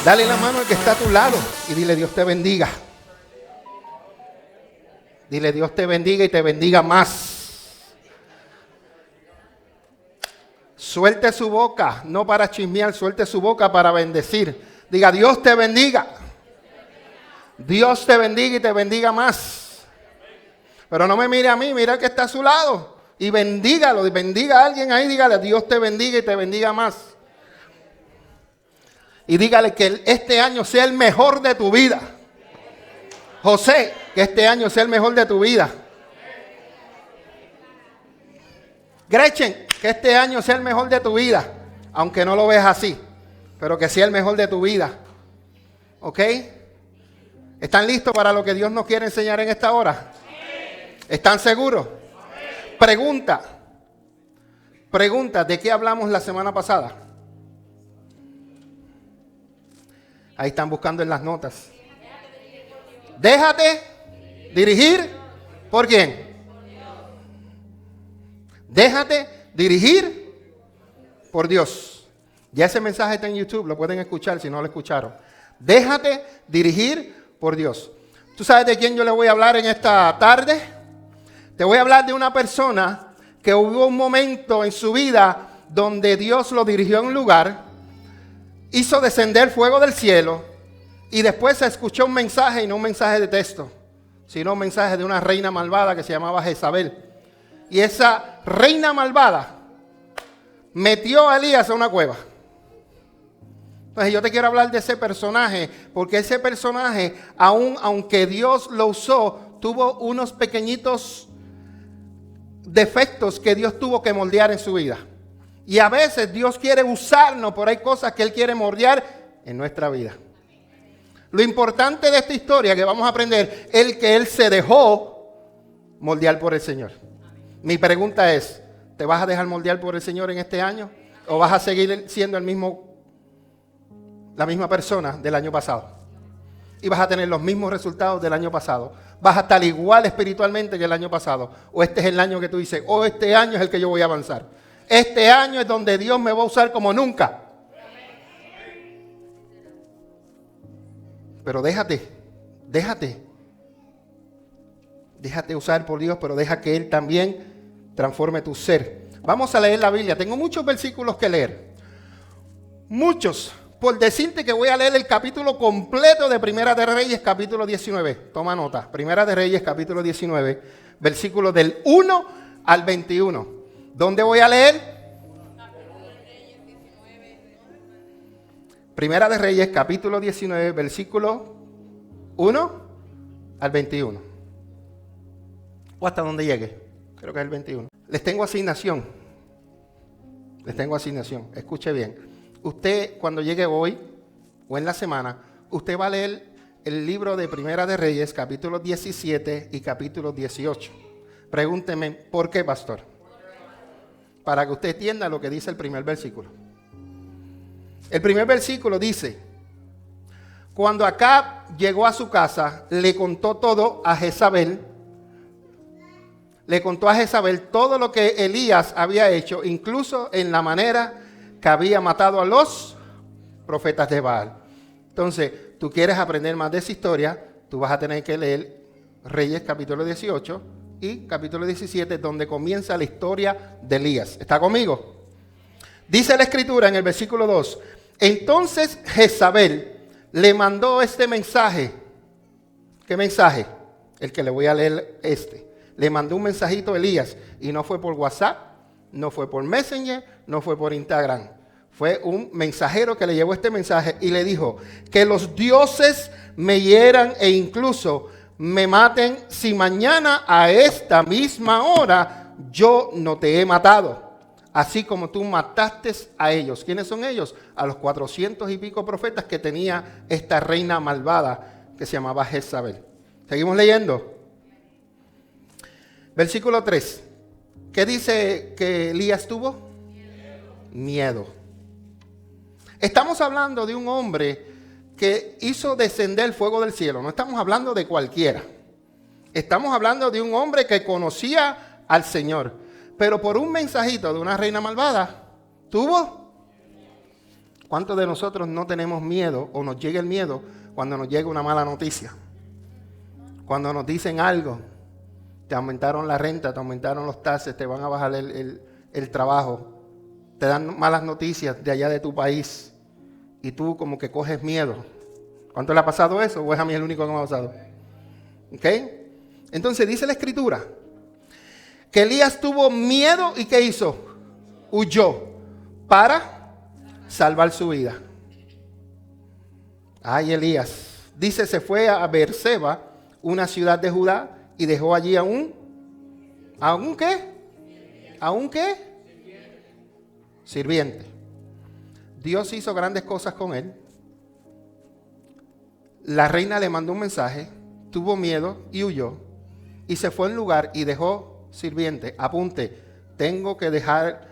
Dale la mano al que está a tu lado y dile: Dios te bendiga. Dile: Dios te bendiga y te bendiga más. Suelte su boca, no para chismear, suelte su boca para bendecir. Diga: Dios te bendiga. Dios te bendiga y te bendiga más. Pero no me mire a mí, mira al que está a su lado. Y bendígalo, y bendiga a alguien ahí, dígale: Dios te bendiga y te bendiga más. Y dígale que este año sea el mejor de tu vida. José, que este año sea el mejor de tu vida. Gretchen, que este año sea el mejor de tu vida. Aunque no lo veas así, pero que sea el mejor de tu vida. ¿Ok? ¿Están listos para lo que Dios nos quiere enseñar en esta hora? ¿Están seguros? Pregunta, ¿de qué hablamos la semana pasada? Ahí están buscando en las notas. Déjate dirigir ¿por quién? Déjate dirigir por Dios. Ya ese mensaje está en YouTube, lo pueden escuchar si no lo escucharon. Déjate dirigir por Dios. ¿Tú sabes de quién yo le voy a hablar en esta tarde? Te voy a hablar de una persona que hubo un momento en su vida donde Dios lo dirigió a un lugar, hizo descender fuego del cielo y después se escuchó un mensaje, y no un mensaje de texto, sino un mensaje de una reina malvada que se llamaba Jezabel. Y esa reina malvada metió a Elías a una cueva. Entonces yo te quiero hablar de ese personaje, porque ese personaje, aunque Dios lo usó, tuvo unos pequeñitos defectos que Dios tuvo que moldear en su vida. Y a veces Dios quiere usarnos, pero hay cosas que Él quiere moldear en nuestra vida. Lo importante de esta historia que vamos a aprender es que Él se dejó moldear por el Señor. Mi pregunta es: ¿te vas a dejar moldear por el Señor en este año? ¿O vas a seguir siendo la misma persona del año pasado? Y vas a tener los mismos resultados del año pasado. Vas a estar igual espiritualmente que el año pasado. O este es el año que tú dices: oh, este año es el que yo voy a avanzar. Este año es donde Dios me va a usar como nunca. Pero déjate usar por Dios, pero deja que Él también transforme tu ser. Vamos a leer la Biblia. Tengo muchos versículos que leer. Muchos. Por decirte que voy a leer el capítulo completo de Primera de Reyes, capítulo 19. Toma nota. Primera de Reyes, capítulo 19, versículos del 1 al 21. ¿Dónde voy a leer? Primera de Reyes, capítulo 19, versículo 1 al 21. O hasta donde llegue. Creo que es el 21. Les tengo asignación. Escuche bien. Usted, cuando llegue hoy o en la semana, usted va a leer el libro de Primera de Reyes, capítulo 17 y capítulo 18. Pregúnteme: ¿por qué, pastor? Para que usted entienda lo que dice el primer versículo. El primer versículo dice: cuando Acab llegó a su casa, le contó todo a Jezabel. Le contó a Jezabel todo lo que Elías había hecho, incluso en la manera que había matado a los profetas de Baal. Entonces, tú quieres aprender más de esa historia, tú vas a tener que leer Reyes capítulo 18 y capítulo 17, donde comienza la historia de Elías. ¿Está conmigo? Dice la escritura en el versículo 2: entonces Jezabel le mandó este mensaje. ¿Qué mensaje? El que le voy a leer Le mandó un mensajito a Elías, y no fue por WhatsApp, no fue por Messenger, no fue por Instagram. Fue un mensajero que le llevó este mensaje y le dijo: que los dioses me hieran e incluso me maten si mañana a esta misma hora yo no te he matado, así como tú mataste a ellos. ¿Quiénes son ellos? A los 400 y pico profetas que tenía esta reina malvada que se llamaba Jezabel. Seguimos leyendo. Versículo 3. ¿Qué dice que Elías tuvo? Miedo. Estamos hablando de un hombre que hizo descender el fuego del cielo. No estamos hablando de cualquiera. Estamos hablando de un hombre que conocía al Señor. Pero por un mensajito de una reina malvada, tuvo ¿Cuántos de nosotros no tenemos miedo o nos llega el miedo cuando nos llega una mala noticia? Cuando nos dicen algo, te aumentaron la renta, te aumentaron los taxes, te van a bajar el trabajo, te dan malas noticias de allá de tu país y tú como que coges miedo. ¿Cuánto le ha pasado eso? ¿O es a mí el único que me ha pasado? ¿Ok? Entonces dice la Escritura que Elías tuvo miedo y ¿qué hizo? Huyó para salvar su vida. Ay, Elías. Dice, se fue a Beerseba, una ciudad de Judá, y dejó allí ¿a un qué? ¿A un qué? Sirviente. Dios hizo grandes cosas con él. La reina le mandó un mensaje, tuvo miedo y huyó. Y se fue a un lugar y dejó sirviente. Apunte, tengo que dejar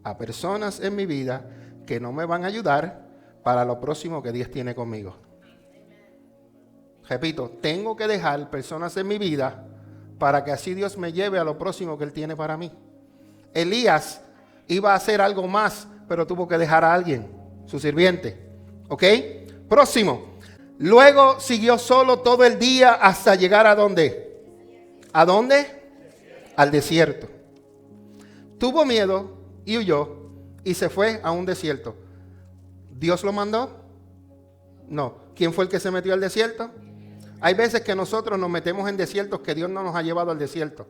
a personas en mi vida que no me van a ayudar para lo próximo que Dios tiene conmigo. Repito, tengo que dejar personas en mi vida para que así Dios me lleve a lo próximo que Él tiene para mí. Elías iba a hacer algo más, pero tuvo que dejar a alguien, su sirviente. ¿Ok? Próximo. Luego siguió solo todo el día hasta llegar ¿a dónde? ¿A dónde? Al desierto. Tuvo miedo y huyó y se fue a un desierto. ¿Dios lo mandó? No. ¿Quién fue el que se metió al desierto? Hay veces que nosotros nos metemos en desiertos que Dios no nos ha llevado al desierto.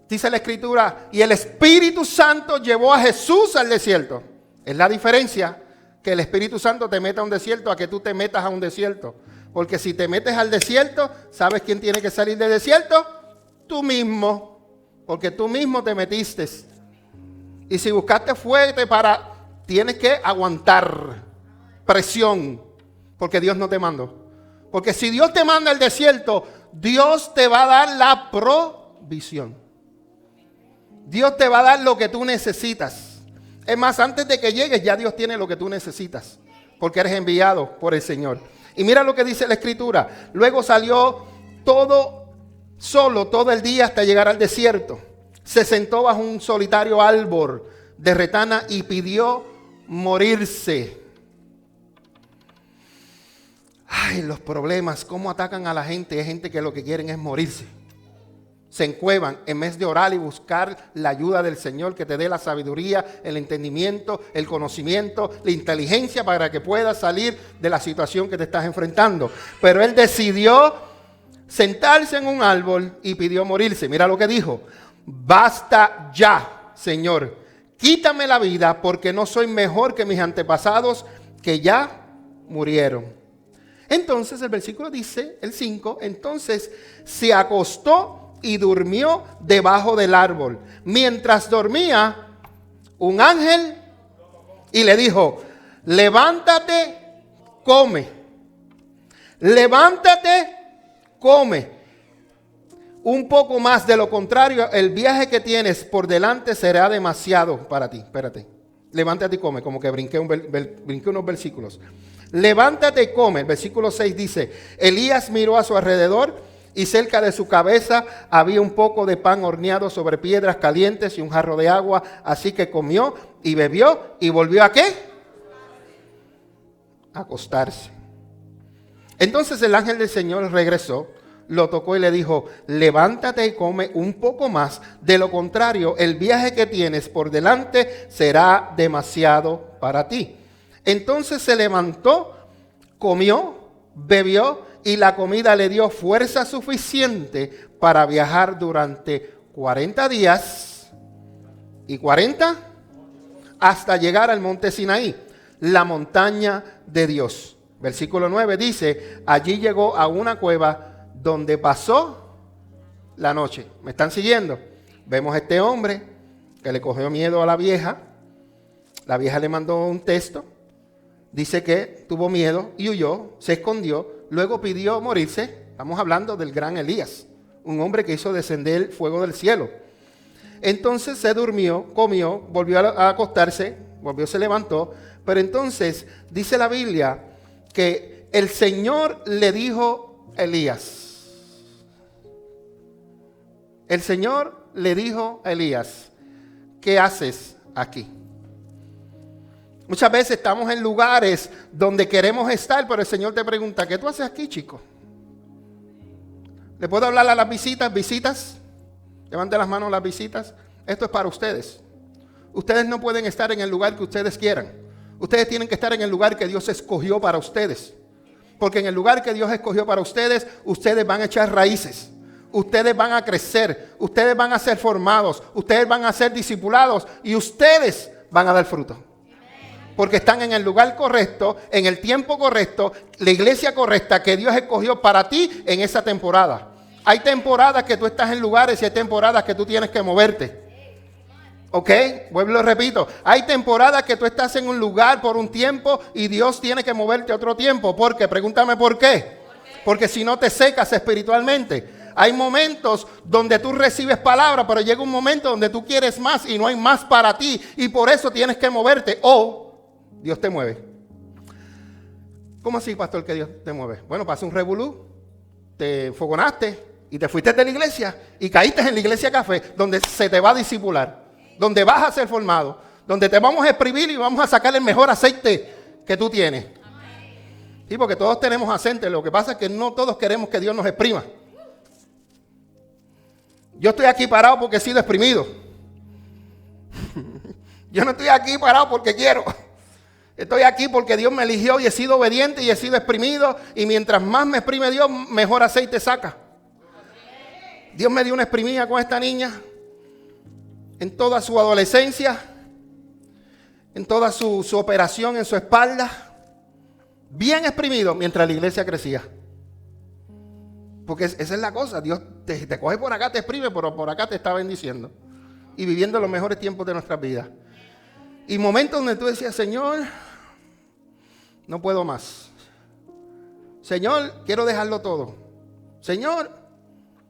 Dice la Escritura, y el Espíritu Santo llevó a Jesús al desierto. Es la diferencia, que el Espíritu Santo te meta a un desierto a que tú te metas a un desierto. Porque si te metes al desierto, ¿sabes quién tiene que salir del desierto? Tú mismo. Porque tú mismo te metiste. Y si buscaste fuerte tienes que aguantar presión. Porque Dios no te mandó. Porque si Dios te manda al desierto, Dios te va a dar la provisión. Dios te va a dar lo que tú necesitas. Es más, antes de que llegues, ya Dios tiene lo que tú necesitas. Porque eres enviado por el Señor. Y mira lo que dice la Escritura. Luego salió solo todo el día hasta llegar al desierto. Se sentó bajo un solitario árbol de retana y pidió morirse. Ay, los problemas, cómo atacan a la gente. Hay gente que lo que quieren es morirse. Se encuevan en vez de orar y buscar la ayuda del Señor que te dé la sabiduría, el entendimiento, el conocimiento, la inteligencia para que puedas salir de la situación que te estás enfrentando. Pero él decidió sentarse en un árbol y pidió morirse. Mira lo que dijo. Basta ya, Señor. Quítame la vida porque no soy mejor que mis antepasados que ya murieron. Entonces el versículo dice, el 5, entonces se acostó y durmió debajo del árbol. Mientras dormía, un ángel y le dijo, levántate, come. Levántate, come. Un poco más, de lo contrario, el viaje que tienes por delante será demasiado para ti. Espérate. Levántate y come, como que brinqué unos versículos. Levántate y come. El versículo 6 dice, Elías miró a su alrededor y cerca de su cabeza había un poco de pan horneado sobre piedras calientes y un jarro de agua. Así que comió y bebió y volvió ¿a qué? A acostarse. Entonces el ángel del Señor regresó, lo tocó y le dijo, levántate y come un poco más. De lo contrario, el viaje que tienes por delante será demasiado para ti. Entonces se levantó, comió, bebió y la comida le dio fuerza suficiente para viajar durante 40 días y 40 hasta llegar al monte Sinaí, la montaña de Dios. Versículo 9 dice, allí llegó a una cueva donde pasó la noche. ¿Me están siguiendo? Vemos a este hombre que le cogió miedo a la vieja. La vieja le mandó un texto. Dice que tuvo miedo y huyó, se escondió, luego pidió morirse. Estamos hablando del gran Elías, un hombre que hizo descender el fuego del cielo. Entonces se durmió, comió, volvió a acostarse, se levantó. Pero entonces dice la Biblia que el Señor le dijo a Elías. El Señor le dijo a Elías, ¿qué haces aquí? Muchas veces estamos en lugares donde queremos estar, pero el Señor te pregunta, ¿qué tú haces aquí, chico? ¿Le puedo hablar a las visitas? ¿Visitas? Levanten las manos las visitas. Esto es para ustedes. Ustedes no pueden estar en el lugar que ustedes quieran. Ustedes tienen que estar en el lugar que Dios escogió para ustedes. Porque en el lugar que Dios escogió para ustedes, ustedes van a echar raíces. Ustedes van a crecer. Ustedes van a ser formados. Ustedes van a ser discipulados. Y ustedes van a dar fruto. Porque están en el lugar correcto, en el tiempo correcto, la iglesia correcta que Dios escogió para ti en esa temporada. Hay temporadas que tú estás en lugares y hay temporadas que tú tienes que moverte. ¿Ok? Vuelvo y repito. Hay temporadas que tú estás en un lugar por un tiempo y Dios tiene que moverte a otro tiempo. ¿Por qué? Pregúntame por qué. Porque si no te secas espiritualmente. Hay momentos donde tú recibes palabra, pero llega un momento donde tú quieres más y no hay más para ti. Y por eso tienes que moverte o Dios te mueve. ¿Cómo así, pastor, que Dios te mueve? Bueno, pasa un revolú, te enfogonaste y te fuiste de la iglesia y caíste en la iglesia café, donde se te va a discipular, donde vas a ser formado, donde te vamos a exprimir y vamos a sacar el mejor aceite que tú tienes. Sí, porque todos tenemos aceite, lo que pasa es que no todos queremos que Dios nos exprima. Yo estoy aquí parado porque he sido exprimido. Yo no estoy aquí parado porque quiero. Estoy aquí porque Dios me eligió y he sido obediente y he sido exprimido. Y mientras más me exprime Dios, mejor aceite saca. Dios me dio una exprimida con esta niña en toda su adolescencia, en toda su operación en su espalda, bien exprimido mientras la iglesia crecía. Porque esa es la cosa, Dios te coge por acá, te exprime, pero por acá te está bendiciendo y viviendo los mejores tiempos de nuestras vidas. Y momentos donde tú decías, Señor, no puedo más. Señor, quiero dejarlo todo. Señor.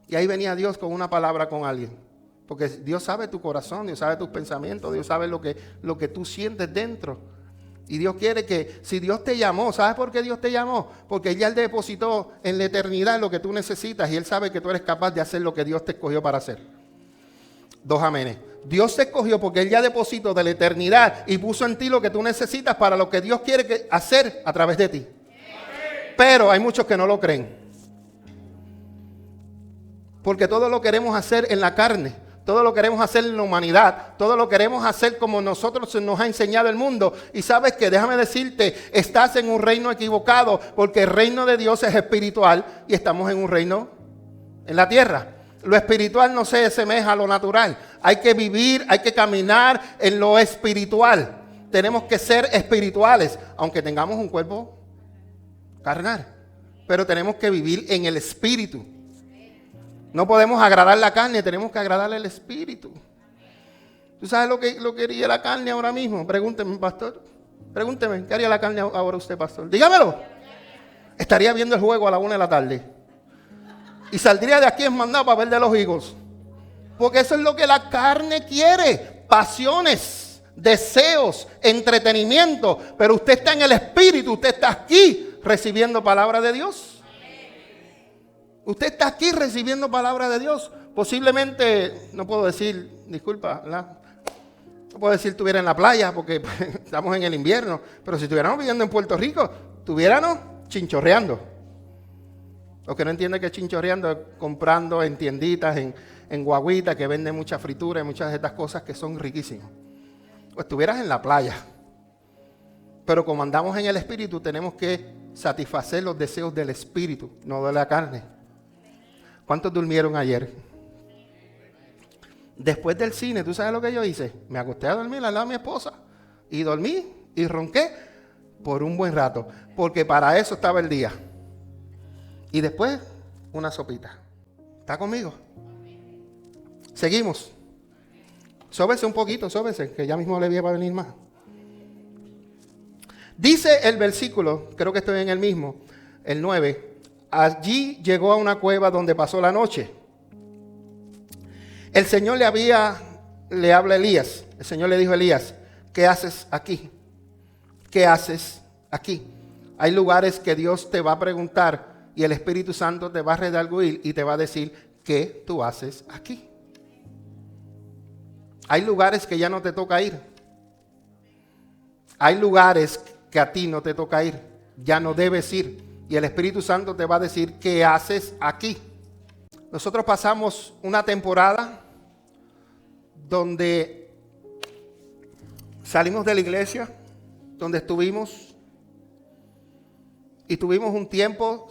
Y ahí venía Dios con una palabra con alguien. Porque Dios sabe tu corazón, Dios sabe tus pensamientos, Dios sabe lo que tú sientes dentro. Y Dios quiere que, si Dios te llamó, ¿sabes por qué Dios te llamó? Porque Él ya depositó en la eternidad lo que tú necesitas y Él sabe que tú eres capaz de hacer lo que Dios te escogió para hacer. Dos amenes. Dios te escogió porque Él ya depositó de la eternidad y puso en ti lo que tú necesitas para lo que Dios quiere hacer a través de ti. Pero hay muchos que no lo creen. Porque todo lo queremos hacer en la carne, todo lo queremos hacer en la humanidad, todo lo queremos hacer como nosotros nos ha enseñado el mundo. Y sabes que, déjame decirte, estás en un reino equivocado, porque el reino de Dios es espiritual y estamos en un reino en la tierra. Lo espiritual no se asemeja a lo natural. Hay que vivir, hay que caminar en lo espiritual. Tenemos que ser espirituales, aunque tengamos un cuerpo carnal. Pero tenemos que vivir en el espíritu. No podemos agradar la carne, tenemos que agradarle el espíritu. ¿Tú sabes lo que haría la carne ahora mismo? Pregúnteme, pastor. Pregúnteme, ¿qué haría la carne ahora usted, pastor? Dígamelo. Estaría viendo el juego a la 1 de la tarde. Y saldría de aquí mandado para ver de los higos. Porque eso es lo que la carne quiere. Pasiones, deseos, entretenimiento. Pero usted está en el espíritu, usted está aquí recibiendo palabra de Dios. Usted está aquí recibiendo palabra de Dios. Posiblemente, no puedo decir, disculpa, ¿verdad? No puedo decir estuviera en la playa porque estamos en el invierno. Pero si estuviéramos viviendo en Puerto Rico, estuviéramos chinchorreando. Los que no entienden que es chinchorreando, comprando en tienditas, en guaguitas que venden mucha fritura y muchas de estas cosas que son riquísimas. O estuvieras en la playa. Pero como andamos en el espíritu, tenemos que satisfacer los deseos del espíritu, no de la carne. ¿Cuántos durmieron ayer? Después del cine, ¿tú sabes lo que yo hice? Me acosté a dormir al lado de mi esposa. Y dormí y ronqué por un buen rato. Porque para eso estaba el día. Y después, una sopita. ¿Está conmigo? Seguimos. Sóbese un poquito, sóbese, que ya mismo le voy a venir más. Dice el versículo, creo que estoy en el mismo, el 9. Allí llegó a una cueva donde pasó la noche. El Señor le habla a Elías. El Señor le dijo a Elías, ¿qué haces aquí? ¿Qué haces aquí? Hay lugares que Dios te va a preguntar y el Espíritu Santo te va a redarguir y te va a decir, ¿qué tú haces aquí? Hay lugares que ya no te toca ir. hay lugares que a ti no te toca ir, ya no debes ir. Y el Espíritu Santo te va a decir, ¿qué haces aquí? Nosotros pasamos una temporada donde salimos de la iglesia, donde estuvimos, y tuvimos un tiempo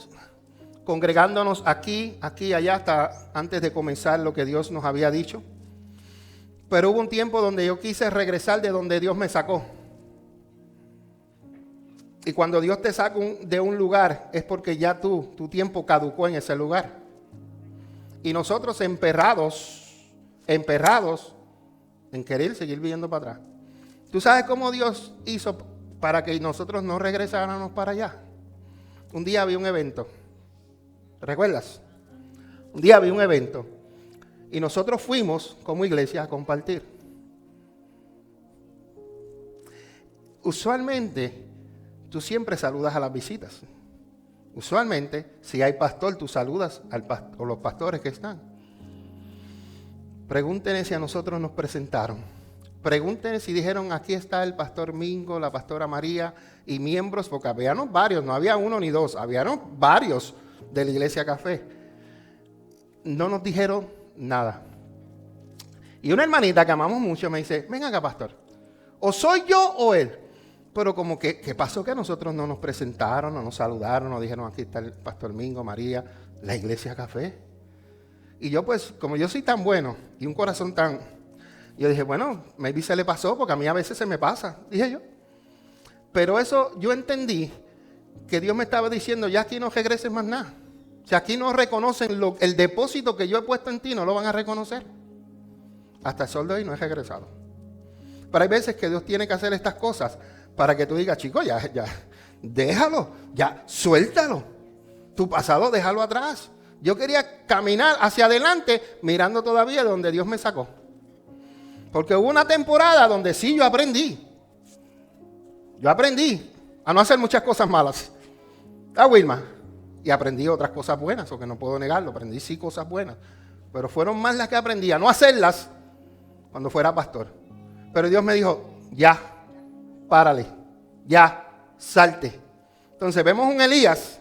congregándonos aquí, allá, hasta antes de comenzar lo que Dios nos había dicho. Pero hubo un tiempo donde yo quise regresar de donde Dios me sacó. Y cuando Dios te saca de un lugar, es porque ya tu tiempo caducó en ese lugar. Y nosotros emperrados en querer seguir viviendo para atrás. ¿Tú sabes cómo Dios hizo para que nosotros no regresáramos para allá? Un día había un evento. ¿Recuerdas? Un día había un evento. Y nosotros fuimos como iglesia a compartir. Usualmente, tú siempre saludas a las visitas. Usualmente, si hay pastor, tú saludas a los pastores que están. Pregúntenle si a nosotros nos presentaron. Pregúntenle si dijeron, aquí está el pastor Mingo, la pastora María y miembros, porque habían varios, no había uno ni dos, habían varios de la Iglesia Café. No nos dijeron nada. Y una hermanita que amamos mucho me dice, ven acá, pastor, o soy yo o él. Pero como que, ¿qué pasó? Que a nosotros no nos presentaron, no nos saludaron, nos dijeron, aquí está el pastor Mingo, María, la Iglesia Café. Y yo pues, como yo soy tan bueno y un corazón tan... Yo dije, bueno, maybe se le pasó, porque a mí a veces se me pasa, dije yo. Pero eso yo entendí que Dios me estaba diciendo, ya aquí no regreses más nada. Si aquí no reconocen el depósito que yo he puesto en ti, no lo van a reconocer. Hasta el sol de hoy no he regresado. Pero hay veces que Dios tiene que hacer estas cosas para que tú digas, chico, ya, déjalo, ya, suéltalo. Tu pasado, déjalo atrás. Yo quería caminar hacia adelante mirando todavía de donde Dios me sacó. Porque hubo una temporada donde sí yo aprendí. Yo aprendí a no hacer muchas cosas malas. ¿Ah, Wilma? Y aprendí otras cosas buenas, porque no puedo negarlo. Aprendí sí cosas buenas. Pero fueron más las que aprendí a no hacerlas cuando fuera pastor. Pero Dios me dijo, ya, párale, ya, salte. Entonces vemos un Elías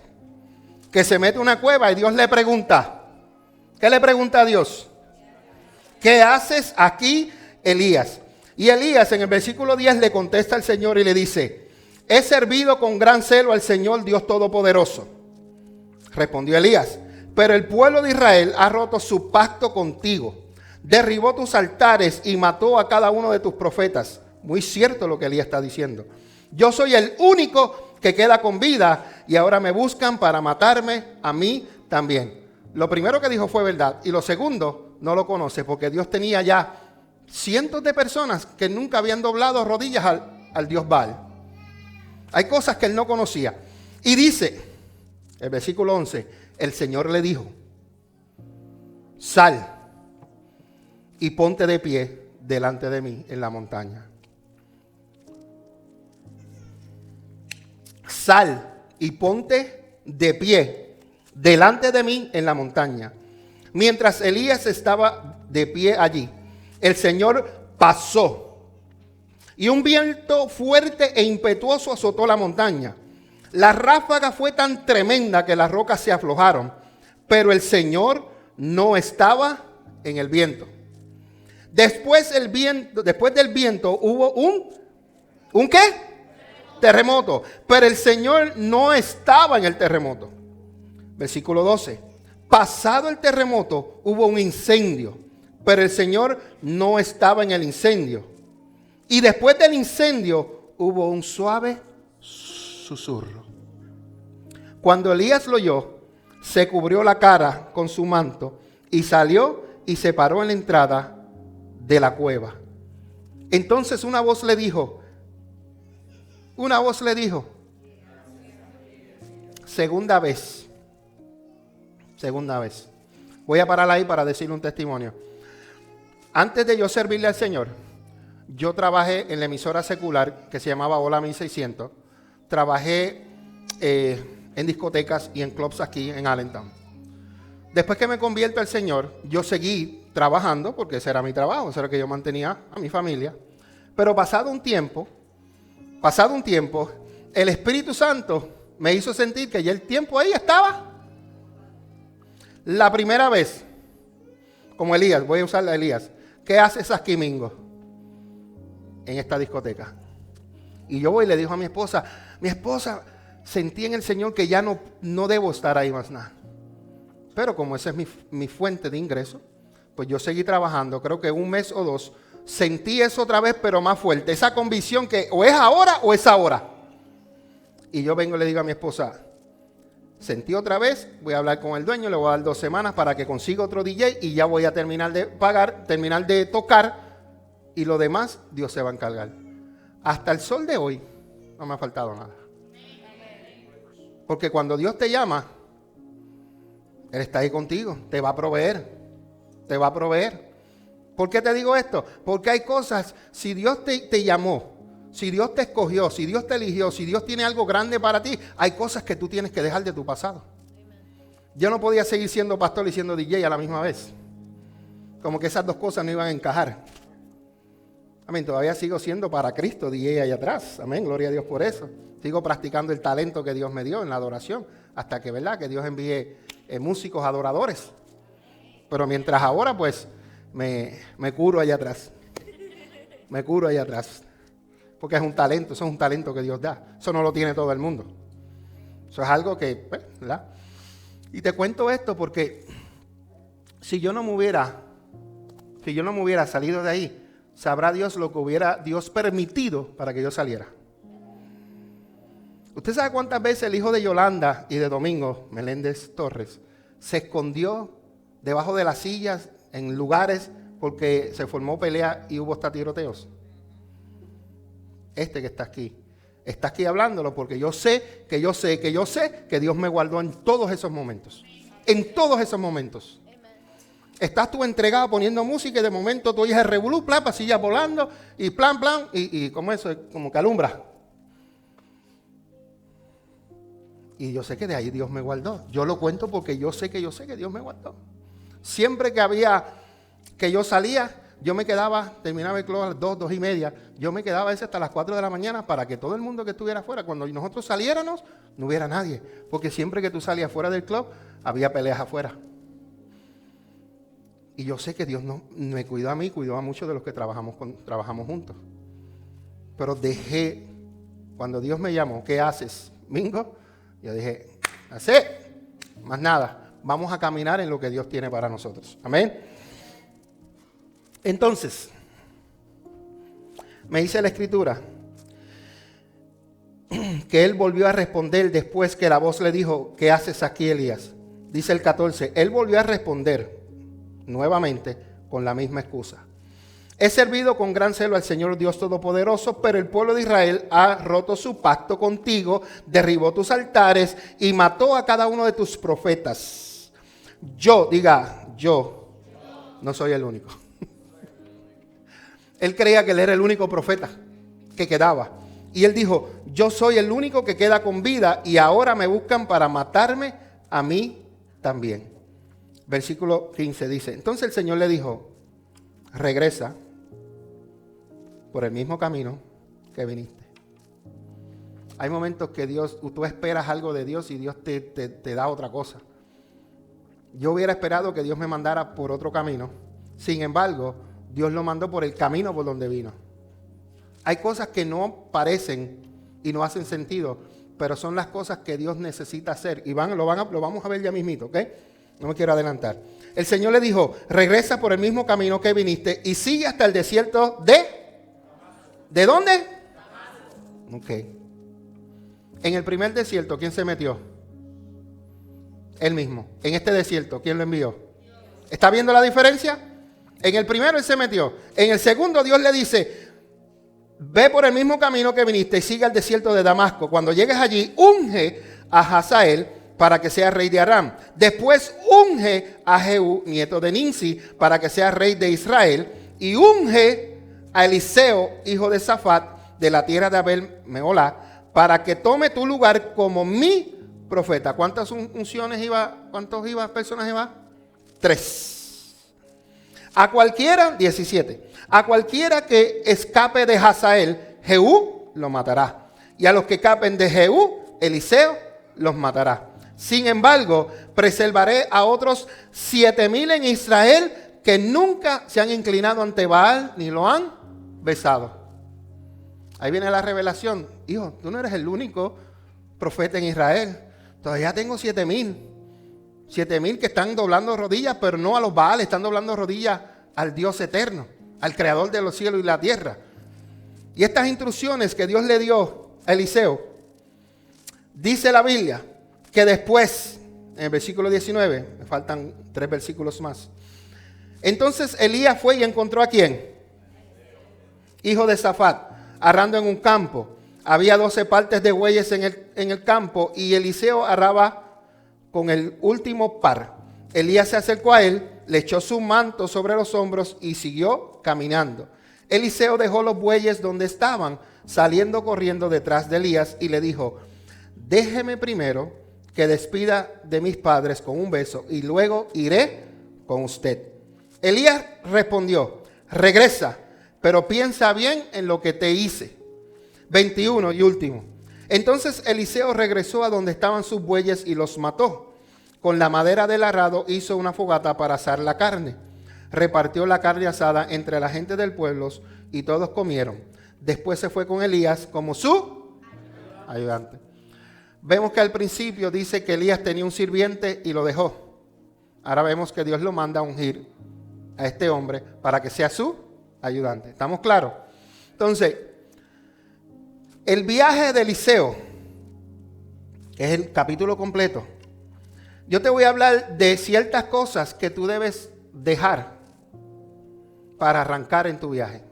que se mete en una cueva y Dios le pregunta. ¿Qué le pregunta a Dios? ¿Qué haces aquí, Elías? Y Elías en el versículo 10 le contesta al Señor y le dice, he servido con gran celo al Señor Dios Todopoderoso. Respondió Elías, pero el pueblo de Israel ha roto su pacto contigo, derribó tus altares y mató a cada uno de tus profetas. Muy cierto lo que Elías está diciendo. Yo soy el único que queda con vida y ahora me buscan para matarme a mí también. Lo primero que dijo fue verdad y lo segundo no lo conoce porque Dios tenía ya cientos de personas que nunca habían doblado rodillas al Dios Baal. Hay cosas que él no conocía. Y dice, el versículo 11, el Señor le dijo, sal y ponte de pie delante de mí en la montaña. Sal y ponte de pie delante de mí en la montaña. Mientras Elías estaba de pie allí, el Señor pasó y un viento fuerte e impetuoso azotó la montaña. La ráfaga fue tan tremenda que las rocas se aflojaron, pero el Señor no estaba en el viento. Después del viento hubo ¿un qué? Terremoto. Pero el Señor no estaba en el terremoto. Versículo 12. Pasado el terremoto hubo un incendio, pero el Señor no estaba en el incendio. Y después del incendio hubo un suave susurro. Cuando Elías lo oyó, se cubrió la cara con su manto y salió y se paró en la entrada de la cueva. Entonces una voz le dijo, segunda vez. Voy a parar ahí para decirle un testimonio. Antes de yo servirle al Señor, yo trabajé en la emisora secular que se llamaba Hola 1600. Trabajé en discotecas y en clubs aquí en Allentown. Después que me convierto al Señor, yo seguí trabajando porque ese era mi trabajo, eso era lo que yo mantenía a mi familia. Pero pasado un tiempo, pasado un tiempo, el Espíritu Santo me hizo sentir que ya el tiempo ahí estaba. La primera vez, como Elías, voy a usar a Elías. ¿Qué haces aquí, Mingo? En esta discoteca. Y yo voy y le digo a mi esposa, sentí en el Señor que ya no debo estar ahí más nada. Pero como esa es mi fuente de ingreso, pues yo seguí trabajando, creo que un mes o dos, sentí eso otra vez, pero más fuerte. Esa convicción que o es ahora o es ahora. Y yo vengo y le digo a mi esposa, sentí otra vez, voy a hablar con el dueño, le voy a dar 2 semanas para que consiga otro DJ y ya voy a terminar de pagar, terminar de tocar y lo demás Dios se va a encargar. Hasta el sol de hoy no me ha faltado nada. Porque cuando Dios te llama, Él está ahí contigo, te va a proveer, te va a proveer. ¿Por qué te digo esto? Porque hay cosas, si Dios te llamó, si Dios te escogió, si Dios te eligió, si Dios tiene algo grande para ti, hay cosas que tú tienes que dejar de tu pasado. Yo no podía seguir siendo pastor y siendo DJ a la misma vez. Como que esas dos cosas no iban a encajar. Amén, todavía sigo siendo para Cristo DJ allá atrás. Amén, gloria a Dios por eso. Sigo practicando el talento que Dios me dio en la adoración. Hasta que, ¿verdad? Que Dios envíe músicos adoradores. Pero mientras ahora, pues, me curo allá atrás. Me curo allá atrás. Porque es un talento, eso es un talento que Dios da. Eso no lo tiene todo el mundo. Eso es algo que, ¿verdad? Y te cuento esto porque si yo no me hubiera salido de ahí, sabrá Dios lo que hubiera Dios permitido para que yo saliera. ¿Usted sabe cuántas veces el hijo de Yolanda y de Domingo Meléndez Torres se escondió debajo de las sillas en lugares porque se formó pelea y hubo hasta tiroteos? Este que está aquí hablándolo porque yo sé que Dios me guardó en todos esos momentos. En todos esos momentos. Estás tú entregado poniendo música y de momento tú oyes el revolú, plan, pasillas volando y plan, y como eso, como que alumbra. Y yo sé que de ahí Dios me guardó. Yo lo cuento porque yo sé que Dios me guardó. Siempre que yo salía, yo me quedaba, terminaba el club a las 2, 2:30, yo me quedaba a veces hasta las 4 de la mañana para que todo el mundo que estuviera afuera, cuando nosotros saliéramos, no hubiera nadie. Porque siempre que tú salías fuera del club, había peleas afuera. Y yo sé que Dios no me cuidó a mí, cuidó a muchos de los que trabajamos juntos. Pero cuando Dios me llamó, ¿qué haces, Mingo? Yo dije, así, más nada, vamos a caminar en lo que Dios tiene para nosotros. Amén. Entonces, me dice la Escritura que él volvió a responder después que la voz le dijo, ¿qué haces aquí, Elías? Dice el 14, él volvió a responder nuevamente con la misma excusa. He servido con gran celo al Señor Dios Todopoderoso, pero el pueblo de Israel ha roto su pacto contigo, derribó tus altares y mató a cada uno de tus profetas. Yo no soy el único. Él creía que él era el único profeta que quedaba. Y él dijo, yo soy el único que queda con vida y ahora me buscan para matarme a mí también. Versículo 15 dice, entonces el Señor le dijo, regresa por el mismo camino que viniste. Hay momentos que tú esperas algo de Dios y Dios te da otra cosa. Yo hubiera esperado que Dios me mandara por otro camino. Sin embargo, Dios lo mandó por el camino por donde vino. Hay cosas que no parecen y no hacen sentido, pero son las cosas que Dios necesita hacer. Y lo vamos a ver ya mismito, ¿ok? No me quiero adelantar. El Señor le dijo, regresa por el mismo camino que viniste y sigue hasta el desierto ¿de dónde? Ok. En el primer desierto, ¿quién se metió? Él mismo. En este desierto, ¿quién lo envió? ¿Está viendo la diferencia? En el primero él se metió. En el segundo Dios le dice, ve por el mismo camino que viniste y sigue al desierto de Damasco. Cuando llegues allí, unge a Hazael para que sea rey de Aram. Después unge a Jehú, nieto de Ninsi, para que sea rey de Israel. Y unge a Eliseo, hijo de Safat, de la tierra de Abel Meolá, para que tome tu lugar como mi profeta. ¿Cuántas personas iba? 3. A cualquiera, 17. A cualquiera que escape de Hazael, Jehú lo matará. Y a los que escapen de Jehú, Eliseo los matará. Sin embargo, preservaré a otros 7,000 en Israel que nunca se han inclinado ante Baal ni lo han besado. Ahí viene la revelación. Hijo, tú no eres el único profeta en Israel. Todavía tengo 7,000. 7,000 que están doblando rodillas, pero no a los Baales, están doblando rodillas al Dios eterno, al creador de los cielos y la tierra. Y estas instrucciones que Dios le dio a Eliseo, dice la Biblia que después, en el versículo 19, me faltan 3 versículos más. Entonces Elías fue y encontró ¿a quién? Hijo de Safat, arrando en un campo. Había 12 partes de bueyes en el campo y Eliseo arraba con el último par. Elías se acercó a él, le echó su manto sobre los hombros y siguió caminando. Eliseo dejó los bueyes donde estaban, saliendo corriendo detrás de Elías y le dijo: déjeme primero que despida de mis padres con un beso y luego iré con usted. Elías respondió: regresa, pero piensa bien en lo que te hice. 21 y último. Entonces Eliseo regresó a donde estaban sus bueyes y los mató. Con la madera del arado hizo una fogata para asar la carne. Repartió la carne asada entre la gente del pueblo y todos comieron. Después se fue con Elías como su ayudante. Vemos que al principio dice que Elías tenía un sirviente y lo dejó. Ahora vemos que Dios lo manda a ungir a este hombre para que sea su ayudante. ¿Estamos claros? Entonces, el viaje de Eliseo, que es el capítulo completo, yo te voy a hablar de ciertas cosas que tú debes dejar para arrancar en tu viaje.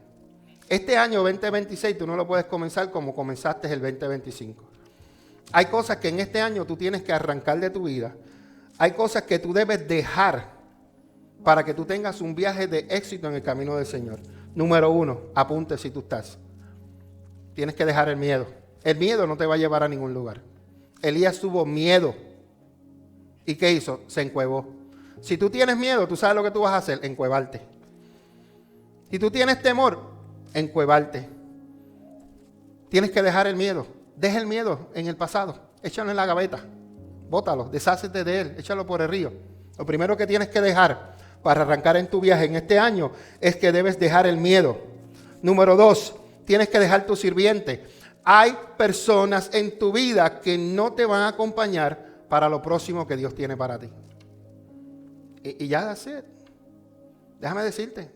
Este año 2026 tú no lo puedes comenzar como comenzaste el 2025. Hay cosas que en este año tú tienes que arrancar de tu vida. Hay cosas que tú debes dejar para que tú tengas un viaje de éxito en el camino del Señor. Número 1, apunte si tú estás. Tienes que dejar el miedo. El miedo no te va a llevar a ningún lugar. Elías tuvo miedo. ¿Y qué hizo? Se encuevó. Si tú tienes miedo, tú sabes lo que tú vas a hacer: encuevarte. Si tú tienes temor, encuevarte. Tienes que dejar el miedo. Deja el miedo en el pasado. Échalo en la gaveta. Bótalo, deshácete de él, échalo por el río. Lo primero que tienes que dejar para arrancar en tu viaje en este año es que debes dejar el miedo. Número 2, tienes que dejar tu sirviente. Hay personas en tu vida que no te van a acompañar para lo próximo que Dios tiene para ti. Y ya así. Déjame decirte,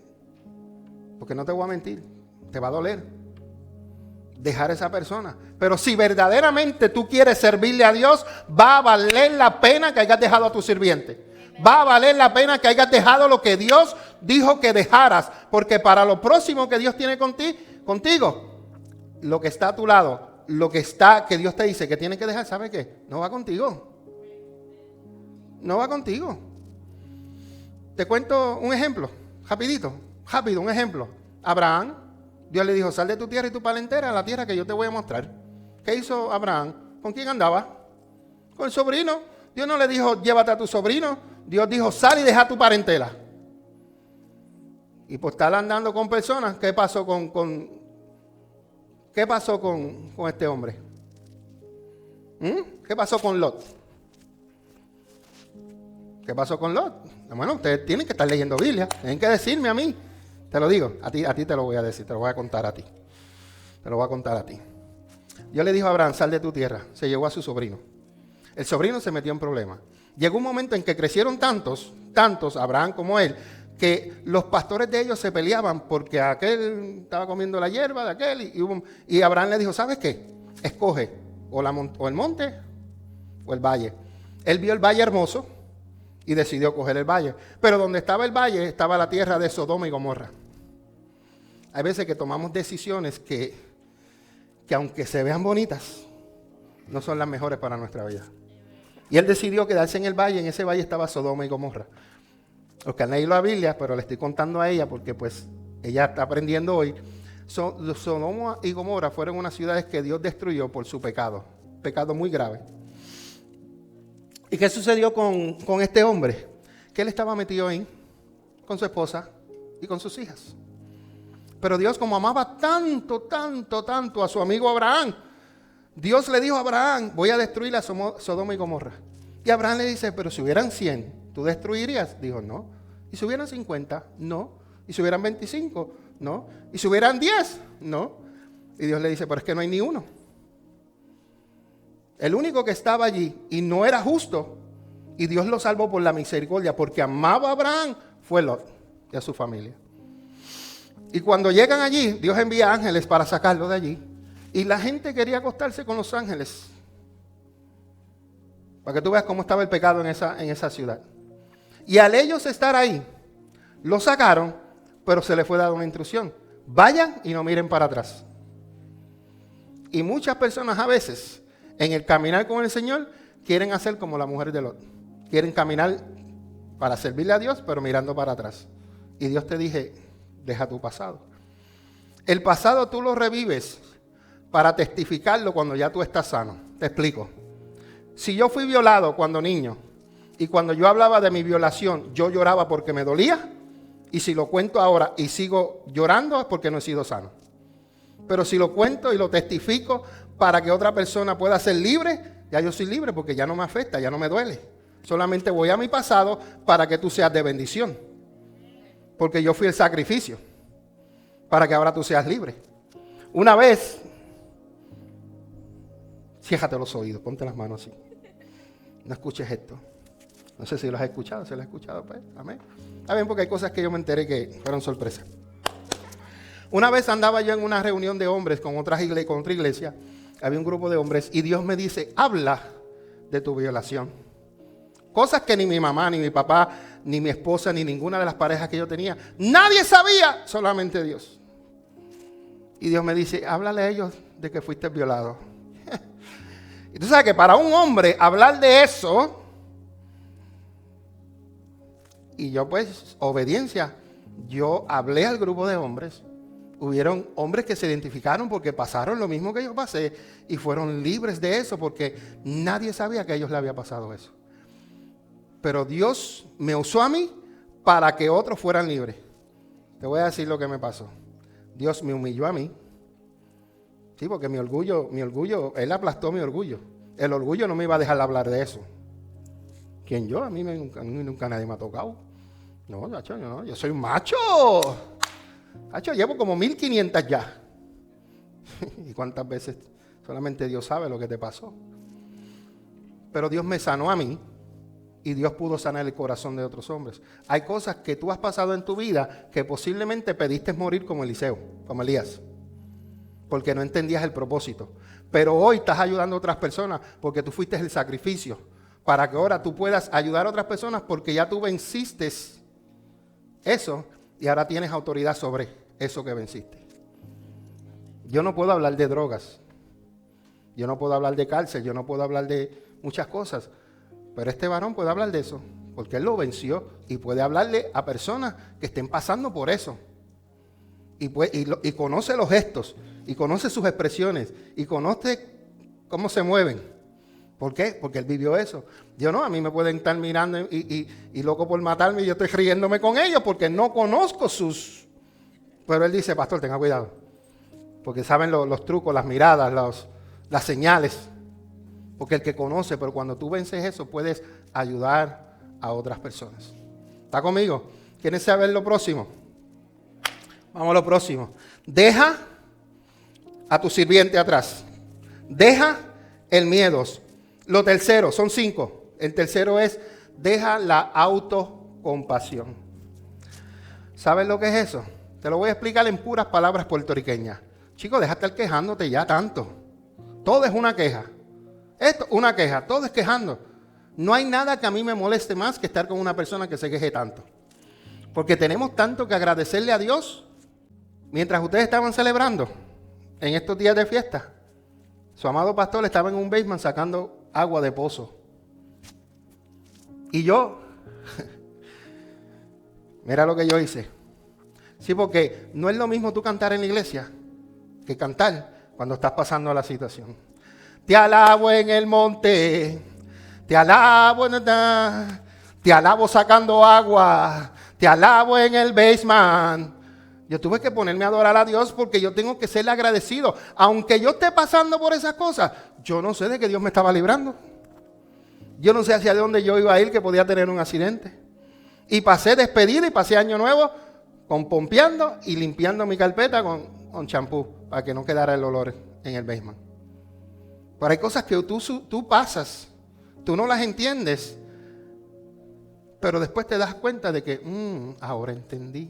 porque no te voy a mentir, te va a doler dejar esa persona. Pero si verdaderamente tú quieres servirle a Dios, va a valer la pena que hayas dejado a tu sirviente. Va a valer la pena que hayas dejado lo que Dios dijo que dejaras. Porque para lo próximo que Dios tiene contigo, lo que está a tu lado, lo que está, que Dios te dice que tienes que dejar, ¿sabe qué? No va contigo. No va contigo. Te cuento un ejemplo, rápido, un ejemplo. Abraham, Dios le dijo: sal de tu tierra y tu parentela a la tierra que yo te voy a mostrar. ¿Qué hizo Abraham? ¿Con quién andaba? Con el sobrino. Dios no le dijo: llévate a tu sobrino. Dios dijo: sal y deja tu parentela. Y por estar andando con personas, ¿qué pasó con este hombre? ¿Qué pasó con Lot? ¿Qué pasó con Lot? Bueno, ustedes tienen que estar leyendo Biblia. Tienen que decirme a mí. Te lo digo, a ti te lo voy a decir, te lo voy a contar a ti. Te lo voy a contar a ti. Dios le dijo a Abraham: sal de tu tierra. Se llevó a su sobrino. El sobrino se metió en problemas. Llegó un momento en que crecieron tantos, Abraham como él, que los pastores de ellos se peleaban porque aquel estaba comiendo la hierba de aquel. Y Abraham le dijo: ¿sabes qué? Escoge o el monte o el valle. Él vio el valle hermoso y decidió coger el valle. Pero donde estaba el valle estaba la tierra de Sodoma y Gomorra. Hay veces que tomamos decisiones que aunque se vean bonitas, no son las mejores para nuestra vida. Y él decidió quedarse en el valle. En ese valle estaba Sodoma y Gomorra. Los que han leído la Biblia, pero le estoy contando a ella porque pues ella está aprendiendo hoy. Sodoma y Gomorra fueron unas ciudades que Dios destruyó por su pecado. Pecado muy grave. ¿Y qué sucedió con este hombre? Que él estaba metido ahí con su esposa y con sus hijas. Pero Dios, como amaba tanto, tanto, tanto a su amigo Abraham, Dios le dijo a Abraham, voy a destruir a Sodoma y Gomorra. Y Abraham le dice, pero si hubieran 100, ¿tú destruirías? Dijo, no. ¿Y si hubieran 50? No. ¿Y si hubieran 25? No. ¿Y si hubieran 10? No. Y Dios le dice, pero es que no hay ni uno. El único que estaba allí y no era justo, y Dios lo salvó por la misericordia, porque amaba a Abraham, fue Lot y a su familia. Y cuando llegan allí, Dios envía ángeles para sacarlo de allí. Y la gente quería acostarse con los ángeles. Para que tú veas cómo estaba el pecado en esa ciudad. Y al ellos estar ahí, lo sacaron, pero se les fue dada una instrucción. Vayan y no miren para atrás. Y muchas personas a veces, en el caminar con el Señor, quieren hacer como la mujer de Lot. Quieren caminar para servirle a Dios, pero mirando para atrás. Y Dios te dije, deja tu pasado. El pasado tú lo revives para testificarlo cuando ya tú estás sano. Te explico. Si yo fui violado cuando niño, y cuando yo hablaba de mi violación, yo lloraba porque me dolía, y si lo cuento ahora y sigo llorando es porque no he sido sano. Pero si lo cuento y lo testifico para que otra persona pueda ser libre, ya yo soy libre porque ya no me afecta, ya no me duele. Solamente voy a mi pasado para que tú seas de bendición. Porque yo fui el sacrificio para que ahora tú seas libre. Una vez, ciérrate los oídos, ponte las manos así. No escuches esto. No sé si lo has escuchado, si lo has escuchado, pues, amén. Está bien, porque hay cosas que yo me enteré que fueron sorpresas. Una vez andaba yo en una reunión de hombres con otra iglesia, había un grupo de hombres y Dios me dice, habla de tu violación. Cosas que ni mi mamá, ni mi papá, ni mi esposa, ni ninguna de las parejas que yo tenía, nadie sabía, solamente Dios. Y Dios me dice, háblale a ellos de que fuiste violado. Y tú sabes que para un hombre hablar de eso, y yo pues, obediencia, yo hablé al grupo de hombres. Hubieron hombres que se identificaron porque pasaron lo mismo que yo pasé y fueron libres de eso porque nadie sabía que a ellos le había pasado eso. Pero Dios me usó a mí para que otros fueran libres. Te voy a decir lo que me pasó. Dios me humilló a mí. Sí, porque mi orgullo, Él aplastó mi orgullo. El orgullo no me iba a dejar hablar de eso. ¿Quién yo? A mí nunca nadie me ha tocado. No, chacho, no, yo soy un macho. Chacho, llevo como 1500 ya. ¿Y cuántas veces? Solamente Dios sabe lo que te pasó. Pero Dios me sanó a mí. Y Dios pudo sanar el corazón de otros hombres. Hay cosas que tú has pasado en tu vida que posiblemente pediste morir como Eliseo, como Elías. Porque no entendías el propósito. Pero hoy estás ayudando a otras personas porque tú fuiste el sacrificio. Para que ahora tú puedas ayudar a otras personas porque ya tú venciste eso y ahora tienes autoridad sobre eso que venciste. Yo no puedo hablar de drogas. Yo no puedo hablar de cárcel. Yo no puedo hablar de muchas cosas. Pero este varón puede hablar de eso, porque él lo venció y puede hablarle a personas que estén pasando por eso. Y conoce los gestos, y conoce sus expresiones, y conoce cómo se mueven. ¿Por qué? Porque él vivió eso. Yo no, a mí me pueden estar mirando y loco por matarme y yo estoy riéndome con ellos porque no conozco sus... Pero él dice, pastor, tenga cuidado, porque saben los trucos, las miradas, las señales. Porque el que conoce, pero cuando tú vences eso, puedes ayudar a otras personas. ¿Está conmigo? ¿Quieren saber lo próximo? Vamos a lo próximo. Deja a tu sirviente atrás. Deja el miedo. Lo tercero, son 5. El tercero es, deja la autocompasión. ¿Sabes lo que es eso? Te lo voy a explicar en puras palabras puertorriqueñas. Chicos, deja de estar quejándote ya tanto. Todo es una queja. Esto, una queja, todo es quejando. No hay nada que a mí me moleste más que estar con una persona que se queje tanto. Porque tenemos tanto que agradecerle a Dios. Mientras ustedes estaban celebrando en estos días de fiesta, su amado pastor estaba en un basement sacando agua de pozo. Y yo, mira lo que yo hice. Sí, porque no es lo mismo tú cantar en la iglesia que cantar cuando estás pasando la situación. Te alabo en el monte, te alabo sacando agua, te alabo en el basement. Yo tuve que ponerme a adorar a Dios porque yo tengo que serle agradecido. Aunque yo esté pasando por esas cosas, yo no sé de qué Dios me estaba librando. Yo no sé hacia dónde yo iba a ir, que podía tener un accidente. Y pasé despedida y pasé año nuevo pompeando y limpiando mi carpeta con champú para que no quedara el olor en el basement. Pero hay cosas que tú pasas, tú no las entiendes, pero después te das cuenta de que, ahora entendí.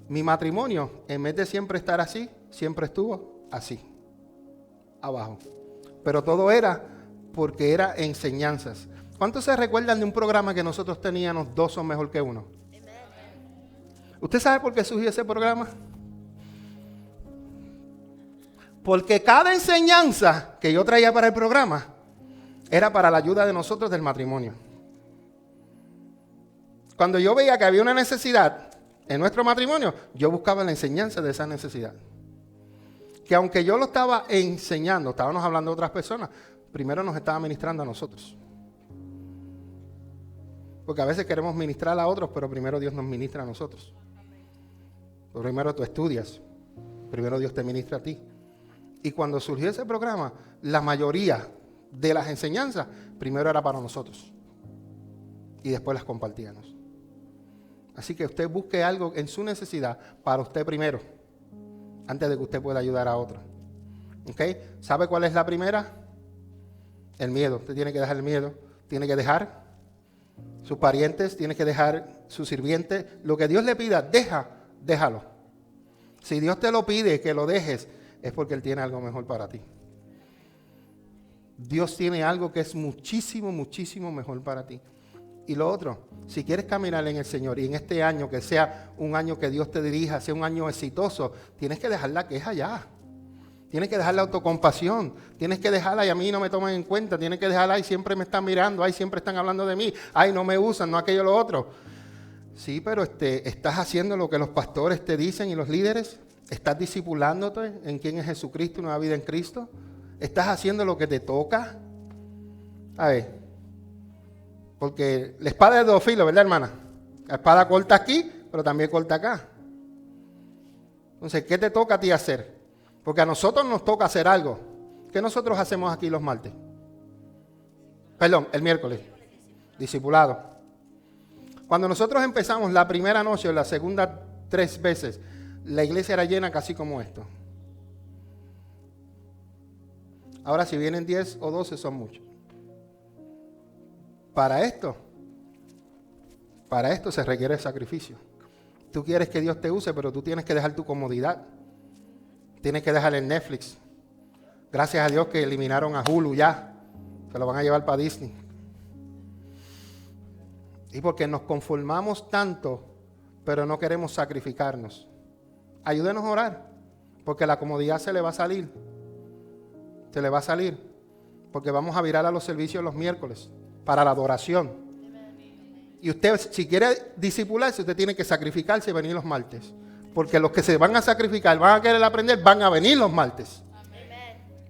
Mi matrimonio, en vez de siempre estar así, siempre estuvo así, abajo. Pero todo era porque era enseñanzas. ¿Cuántos se recuerdan de un programa que nosotros teníamos, 2 son mejor que 1? ¿Usted sabe por qué surgió ese programa? Porque cada enseñanza que yo traía para el programa era para la ayuda de nosotros del matrimonio. Cuando yo veía que había una necesidad en nuestro matrimonio, yo buscaba la enseñanza de esa necesidad. Que aunque yo lo estaba enseñando, estábamos hablando de otras personas, primero nos estaba ministrando a nosotros. Porque a veces queremos ministrar a otros, pero primero Dios nos ministra a nosotros. Primero tú estudias, primero Dios te ministra a ti. Y cuando surgió ese programa, la mayoría de las enseñanzas primero era para nosotros. Y después las compartíamos. Así que usted busque algo en su necesidad para usted primero, antes de que usted pueda ayudar a otro. ¿Ok? ¿Sabe cuál es la primera? El miedo. Usted tiene que dejar el miedo. Tiene que dejar sus parientes, tiene que dejar su sirviente. Lo que Dios le pida, déjalo. Si Dios te lo pide que lo dejes, es porque Él tiene algo mejor para ti. Dios tiene algo que es muchísimo, muchísimo mejor para ti. Y lo otro, si quieres caminar en el Señor y en este año que sea un año que Dios te dirija, sea un año exitoso, tienes que dejar la queja ya. Tienes que dejar la autocompasión. Tienes que dejarla y a mí no me toman en cuenta. Tienes que dejarla y siempre me están mirando. Ay, siempre están hablando de mí. Ay, no me usan, no aquello, lo otro. Sí, pero estás haciendo lo que los pastores te dicen y los líderes. Estás discipulándote en quién es Jesucristo y una vida en Cristo. Estás haciendo lo que te toca. A ver, porque la espada es de 2 filos, ¿verdad, hermana? La espada corta aquí, pero también corta acá. Entonces, ¿qué te toca a ti hacer? Porque a nosotros nos toca hacer algo. ¿Qué nosotros hacemos aquí los martes? Perdón, el miércoles. Discipulado. Cuando nosotros empezamos la primera noche o la segunda 3 veces, la iglesia era llena casi como esto. Ahora si vienen 10 o 12 son muchos. Para esto se requiere sacrificio. Tú quieres que Dios te use, pero tú tienes que dejar tu comodidad. Tienes que dejar el Netflix. Gracias a Dios que eliminaron a Hulu ya. Se lo van a llevar para Disney. Y porque nos conformamos tanto, pero no queremos sacrificarnos. Ayúdenos a orar, porque la comodidad se le va a salir. Se le va a salir. Porque vamos a virar a los servicios los miércoles para la adoración. Y usted, si quiere discipularse, usted tiene que sacrificarse y venir los martes. Porque los que se van a sacrificar, van a querer aprender, van a venir los martes.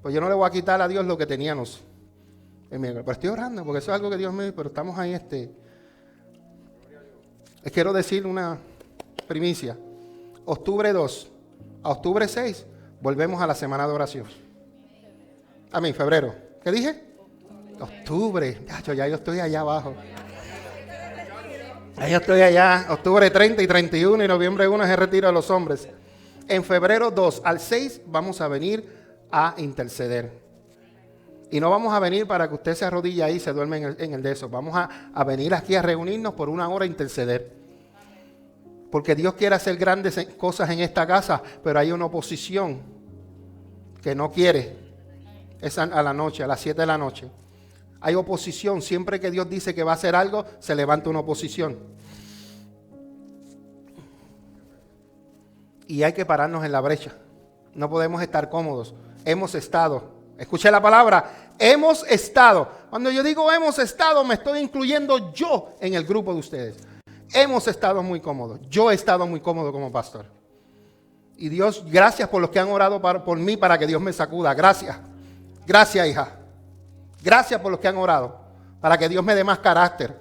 Pues yo no le voy a quitar a Dios lo que teníamos. Pero estoy orando, porque eso es algo que Dios me dice, pero estamos ahí. Les quiero decir una primicia. Octubre 2 a octubre 6, volvemos a la semana de oración. Febrero. ¿Qué dije? Octubre. Ya yo estoy allá abajo. Yo estoy allá, octubre 30 y 31 y noviembre 1 es el retiro de los hombres. En febrero 2 al 6 vamos a venir a interceder. Y no vamos a venir para que usted se arrodille ahí y se duerme en el de eso. Vamos a venir aquí a reunirnos por 1 hora a interceder. Porque Dios quiere hacer grandes cosas en esta casa, pero hay una oposición que no quiere. Es a la noche, a las 7 de la noche. Hay oposición. Siempre que Dios dice que va a hacer algo, se levanta una oposición. Y hay que pararnos en la brecha. No podemos estar cómodos. Hemos estado. Escuché la palabra. Hemos estado. Cuando yo digo hemos estado, me estoy incluyendo yo en el grupo de ustedes. Hemos estado muy cómodos. Yo he estado muy cómodo como pastor. Y Dios, gracias por los que han orado por mí para que Dios me sacuda. Gracias. Gracias, hija. Gracias por los que han orado para que Dios me dé más carácter.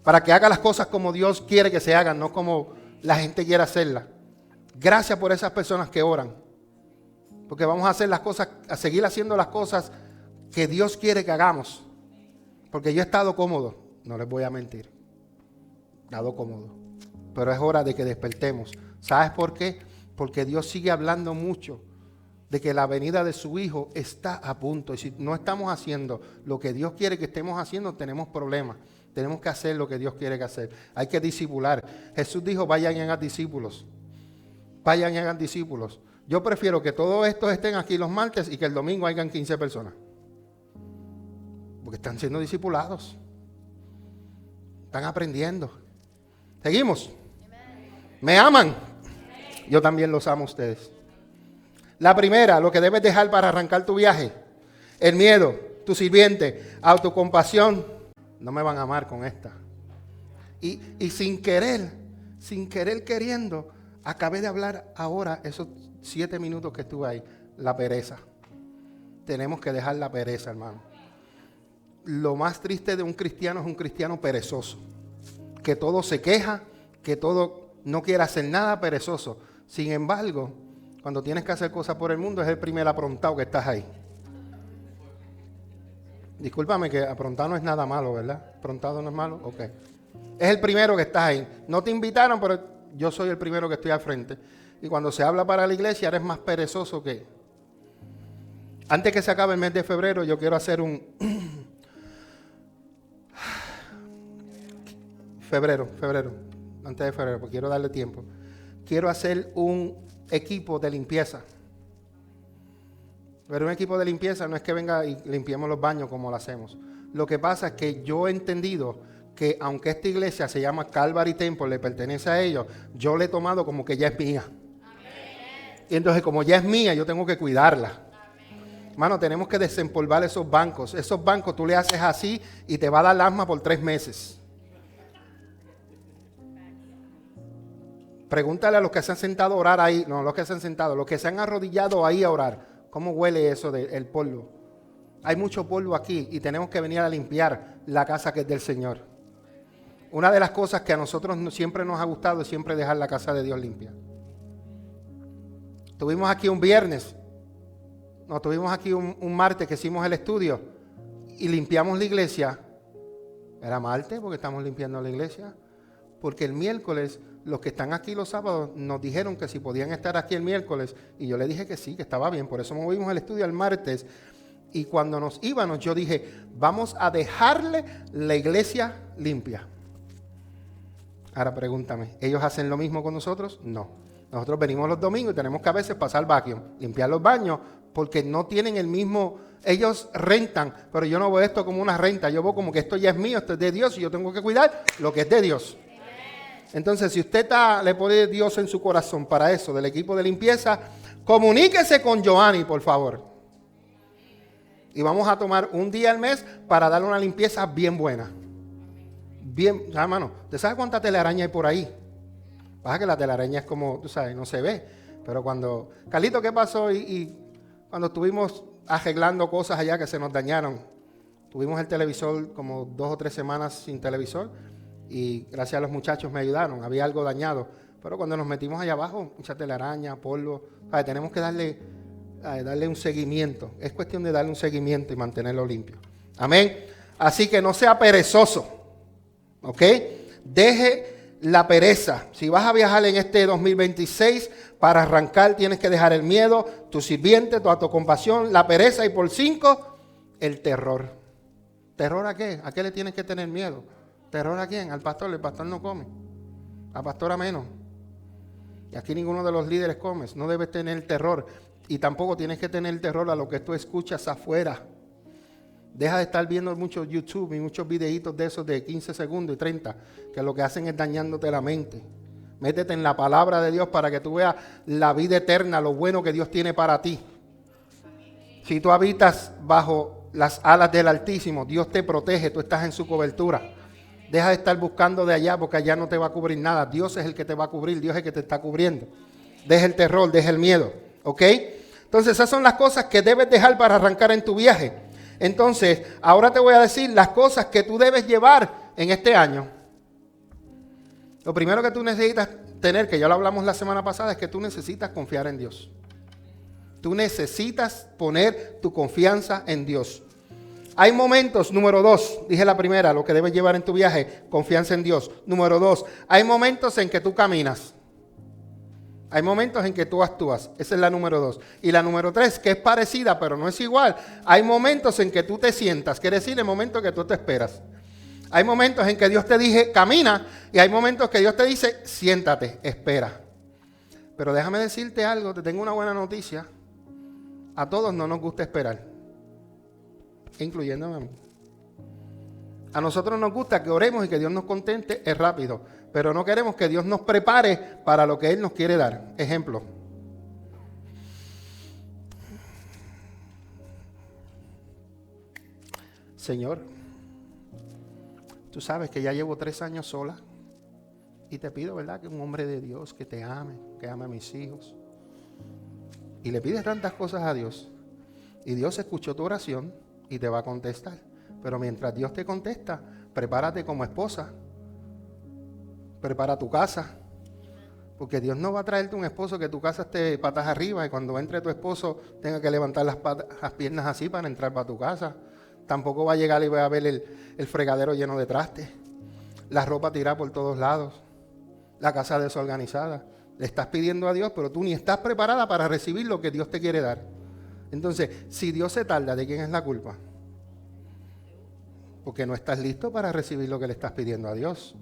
para que haga las cosas como Dios quiere que se hagan, no como la gente quiere hacerlas. Gracias por esas personas que oran, porque vamos a hacer las cosas, a seguir haciendo las cosas que Dios quiere que hagamos. Porque yo he estado cómodo, no les voy a mentir, he estado cómodo, pero es hora de que despertemos. ¿Sabes por qué? Porque Dios sigue hablando mucho de que la venida de su Hijo está a punto. Y si no estamos haciendo lo que Dios quiere que estemos haciendo, tenemos problemas. Tenemos que hacer lo que Dios quiere que hacer. Hay que discipular. Jesús dijo, vayan y hagan discípulos. Vayan y hagan discípulos. Yo prefiero que todos estos estén aquí los martes y que el domingo hayan 15 personas. Porque están siendo discipulados. Están aprendiendo. ¿Seguimos? ¿Me aman? Yo también los amo a ustedes. La primera, lo que debes dejar para arrancar tu viaje. El miedo, tu sirviente, autocompasión. No me van a amar con esta. Y sin querer queriendo, acabé de hablar ahora esos 7 minutos que estuve ahí. La pereza. Tenemos que dejar la pereza, hermano. Lo más triste de un cristiano es un cristiano perezoso. Que todo se queja, que todo no quiere hacer nada, perezoso. Sin embargo, cuando tienes que hacer cosas por el mundo, es el primer aprontado que estás ahí. Discúlpame que aprontado no es nada malo, ¿verdad? Aprontado no es malo, ok. Es el primero que estás ahí. No te invitaron, pero yo soy el primero que estoy al frente. Y cuando se habla para la iglesia, eres más perezoso que... Antes que se acabe el mes de febrero, yo quiero hacer un... febrero, antes de febrero, porque quiero darle tiempo. Quiero hacer un equipo de limpieza. Pero un equipo de limpieza no es que venga y limpiemos los baños como lo hacemos. Lo que pasa es que yo he entendido que aunque esta iglesia se llama Calvary Temple, le pertenece a ellos, yo le he tomado como que ya es mía. Amén. Y entonces como ya es mía, yo tengo que cuidarla. Amén. Hermano, tenemos que desempolvar esos bancos. Esos bancos tú le haces así y te va a dar asma por 3 meses. Pregúntale a los que se han sentado a orar ahí, no los que se han sentado, los que se han arrodillado ahí a orar. ¿Cómo huele eso del polvo? Hay mucho polvo aquí y tenemos que venir a limpiar la casa que es del Señor. Una de las cosas que a nosotros siempre nos ha gustado es siempre dejar la casa de Dios limpia. Tuvimos aquí un viernes, tuvimos aquí un martes que hicimos el estudio y limpiamos la iglesia. Era martes porque estamos limpiando la iglesia. Porque el miércoles, los que están aquí los sábados, nos dijeron que si podían estar aquí el miércoles. Y yo le dije que sí, que estaba bien. Por eso movimos el estudio al martes. Y cuando nos íbamos, yo dije, vamos a dejarle la iglesia limpia. Ahora pregúntame, ¿ellos hacen lo mismo con nosotros? No. Nosotros venimos los domingos y tenemos que a veces pasar vacuum, limpiar los baños, porque no tienen el mismo... Ellos rentan, pero yo no veo esto como una renta. Yo veo como que esto ya es mío, esto es de Dios y yo tengo que cuidar lo que es de Dios. Entonces, si usted le pone Dios en su corazón para eso, del equipo de limpieza, comuníquese con Joanny, por favor. Y vamos a tomar un día al mes para darle una limpieza bien buena. Bien, hermano, ¿usted sabe cuánta telaraña hay por ahí? Pasa que la telaraña es como, tú sabes, no se ve. Pero cuando... Carlito, ¿qué pasó? Y cuando estuvimos arreglando cosas allá que se nos dañaron, tuvimos el televisor como 2 o 3 semanas sin televisor. Y gracias a los muchachos me ayudaron, había algo dañado. Pero cuando nos metimos allá abajo, mucha telaraña, polvo, tenemos que darle un seguimiento. Es cuestión de darle un seguimiento y mantenerlo limpio. Amén. Así que no sea perezoso. ¿Ok? Deje la pereza. Si vas a viajar en este 2026, para arrancar tienes que dejar el miedo, tu sirviente, tu autocompasión, la pereza y por 5, el terror. ¿Terror a qué? ¿A qué le tienes que tener miedo? ¿Terror a quién? Al pastor. El pastor no come. La pastora menos. Y aquí ninguno de los líderes come. No debes tener terror. Y tampoco tienes que tener terror a lo que tú escuchas afuera. Deja de estar viendo muchos YouTube y muchos videitos de esos de 15 segundos y 30, que lo que hacen es dañándote la mente. Métete en la palabra de Dios para que tú veas la vida eterna, lo bueno que Dios tiene para ti. Si tú habitas bajo las alas del Altísimo, Dios te protege, tú estás en su cobertura. Deja de estar buscando de allá porque allá no te va a cubrir nada. Dios es el que te va a cubrir, Dios es el que te está cubriendo. Deja el terror, deja el miedo, ¿ok? Entonces esas son las cosas que debes dejar para arrancar en tu viaje. Entonces, ahora te voy a decir las cosas que tú debes llevar en este año. Lo primero que tú necesitas tener, que ya lo hablamos la semana pasada, es que tú necesitas confiar en Dios. Tú necesitas poner tu confianza en Dios. Hay momentos, número 2, dije la primera, lo que debes llevar en tu viaje, confianza en Dios. Número 2, hay momentos en que tú caminas. Hay momentos en que tú actúas. Esa es la número 2. Y la número 3, que es parecida, pero no es igual. Hay momentos en que tú te sientas, quiere decir el momento que tú te esperas. Hay momentos en que Dios te dice, camina, y hay momentos que Dios te dice, siéntate, espera. Pero déjame decirte algo, te tengo una buena noticia. A todos no nos gusta esperar, incluyéndome a mí. A nosotros nos gusta que oremos y que Dios nos contente es rápido, pero no queremos que Dios nos prepare para lo que Él nos quiere dar. Ejemplo. Señor, tú sabes que ya llevo 3 años sola y te pido, ¿verdad?, que un hombre de Dios que te ame, que ame a mis hijos. Y le pides tantas cosas a Dios y Dios escuchó tu oración y te va a contestar. Pero mientras Dios te contesta, prepárate como esposa, prepara tu casa, porque Dios no va a traerte un esposo que tu casa esté patas arriba y cuando entre tu esposo tenga que levantar las piernas así para entrar para tu casa. Tampoco va a llegar y va a ver el fregadero lleno de trastes, la ropa tirada por todos lados, la casa desorganizada. Le estás pidiendo a Dios, pero tú ni estás preparada para recibir lo que Dios te quiere dar. Entonces, si Dios se tarda, ¿de quién es la culpa? Porque no estás listo para recibir lo que le estás pidiendo a Dios.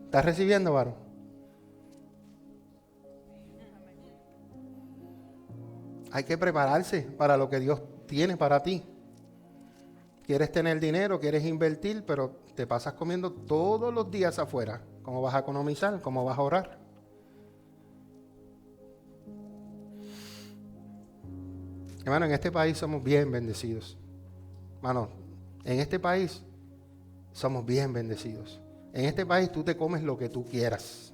¿Estás recibiendo, varón? Hay que prepararse para lo que Dios tiene para ti. Quieres tener dinero, quieres invertir, pero te pasas comiendo todos los días afuera. ¿Cómo vas a economizar? ¿Cómo vas a ahorrar? Hermano, en este país somos bien bendecidos. Hermano, en este país somos bien bendecidos. En este país tú te comes lo que tú quieras.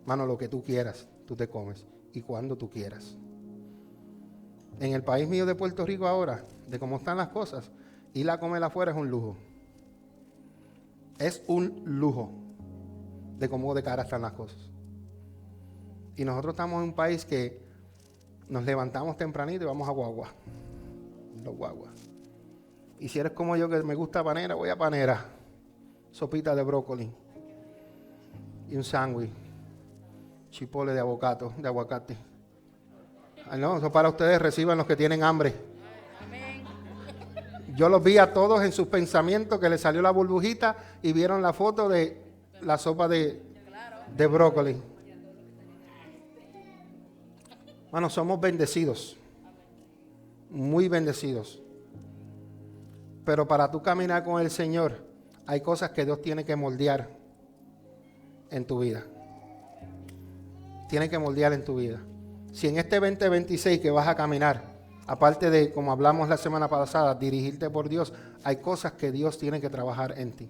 Hermano, lo que tú quieras, tú te comes. Y cuando tú quieras. En el país mío de Puerto Rico ahora, de cómo están las cosas, ir a comer afuera es un lujo. Es un lujo de cómo de cara están las cosas. Y nosotros estamos en un país que nos levantamos tempranito y vamos a Guagua. Los Guaguas. Y si eres como yo que me gusta panera, voy a panera. Sopita de brócoli. Y un sándwich. Chipole de aguacate. Ay, no, eso para ustedes, reciban los que tienen hambre. Yo los vi a todos en sus pensamientos que les salió la burbujita y vieron la foto de la sopa de brócoli. Bueno, somos bendecidos, muy bendecidos. Pero para tú caminar con el Señor, hay cosas que Dios tiene que moldear en tu vida. Tiene que moldear en tu vida. Si en este 2026 que vas a caminar, aparte de, como hablamos la semana pasada, dirigirte por Dios, hay cosas que Dios tiene que trabajar en ti.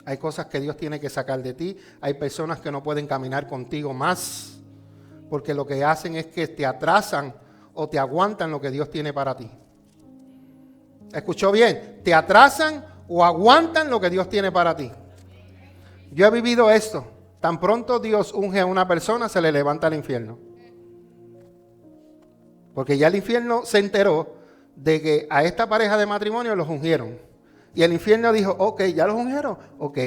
Hay cosas que Dios tiene que sacar de ti. Hay personas que no pueden caminar contigo más, porque lo que hacen es que te atrasan o te aguantan lo que Dios tiene para ti. ¿Escuchó bien? Te atrasan o aguantan lo que Dios tiene para ti. Yo he vivido esto. Tan pronto Dios unge a una persona, se le levanta al infierno. Porque ya el infierno se enteró de que a esta pareja de matrimonio los ungieron. Y el infierno dijo, ok, ya los ungieron. Ok,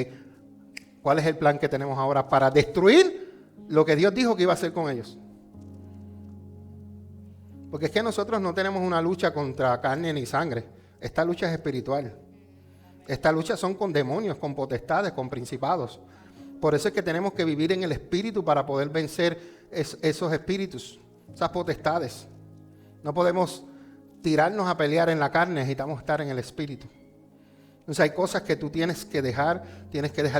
¿cuál es el plan que tenemos ahora para destruir lo que Dios dijo que iba a hacer con ellos? Porque es que nosotros no tenemos una lucha contra carne ni sangre. Esta lucha es espiritual. Esta lucha son con demonios, con potestades, con principados. Por eso es que tenemos que vivir en el espíritu para poder vencer esos espíritus, esas potestades. No podemos tirarnos a pelear en la carne, necesitamos estar en el espíritu. Entonces hay cosas que tú tienes que dejar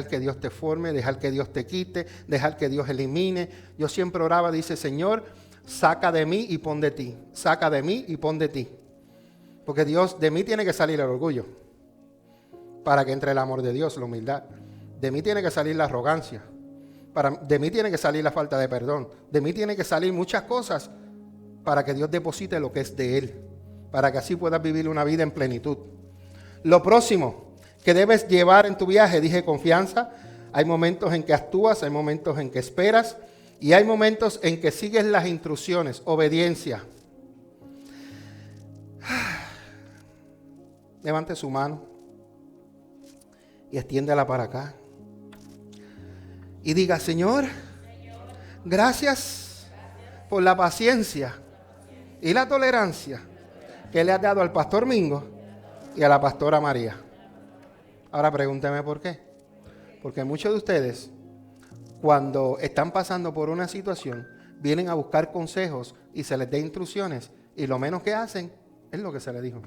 que Dios te forme, dejar que Dios te quite, dejar que Dios elimine. Yo siempre oraba, dice, Señor, saca de mí y pon de ti, saca de mí y pon de ti. Porque Dios, de mí tiene que salir el orgullo, para que entre el amor de Dios, la humildad. De mí tiene que salir la arrogancia, de mí tiene que salir la falta de perdón, de mí tiene que salir muchas cosas, para que Dios deposite lo que es de Él, para que así puedas vivir una vida en plenitud. Lo próximo, que debes llevar en tu viaje. Dije confianza. Hay momentos en que actúas, hay momentos en que esperas y hay momentos en que sigues las instrucciones. Obediencia. Levante su mano y extiéndela para acá. Y diga, Señor, gracias por la paciencia y la tolerancia que le has dado al pastor Mingo y a la pastora María. Ahora pregúnteme por qué. Porque muchos de ustedes, cuando están pasando por una situación, vienen a buscar consejos y se les dé instrucciones y lo menos que hacen es lo que se les dijo.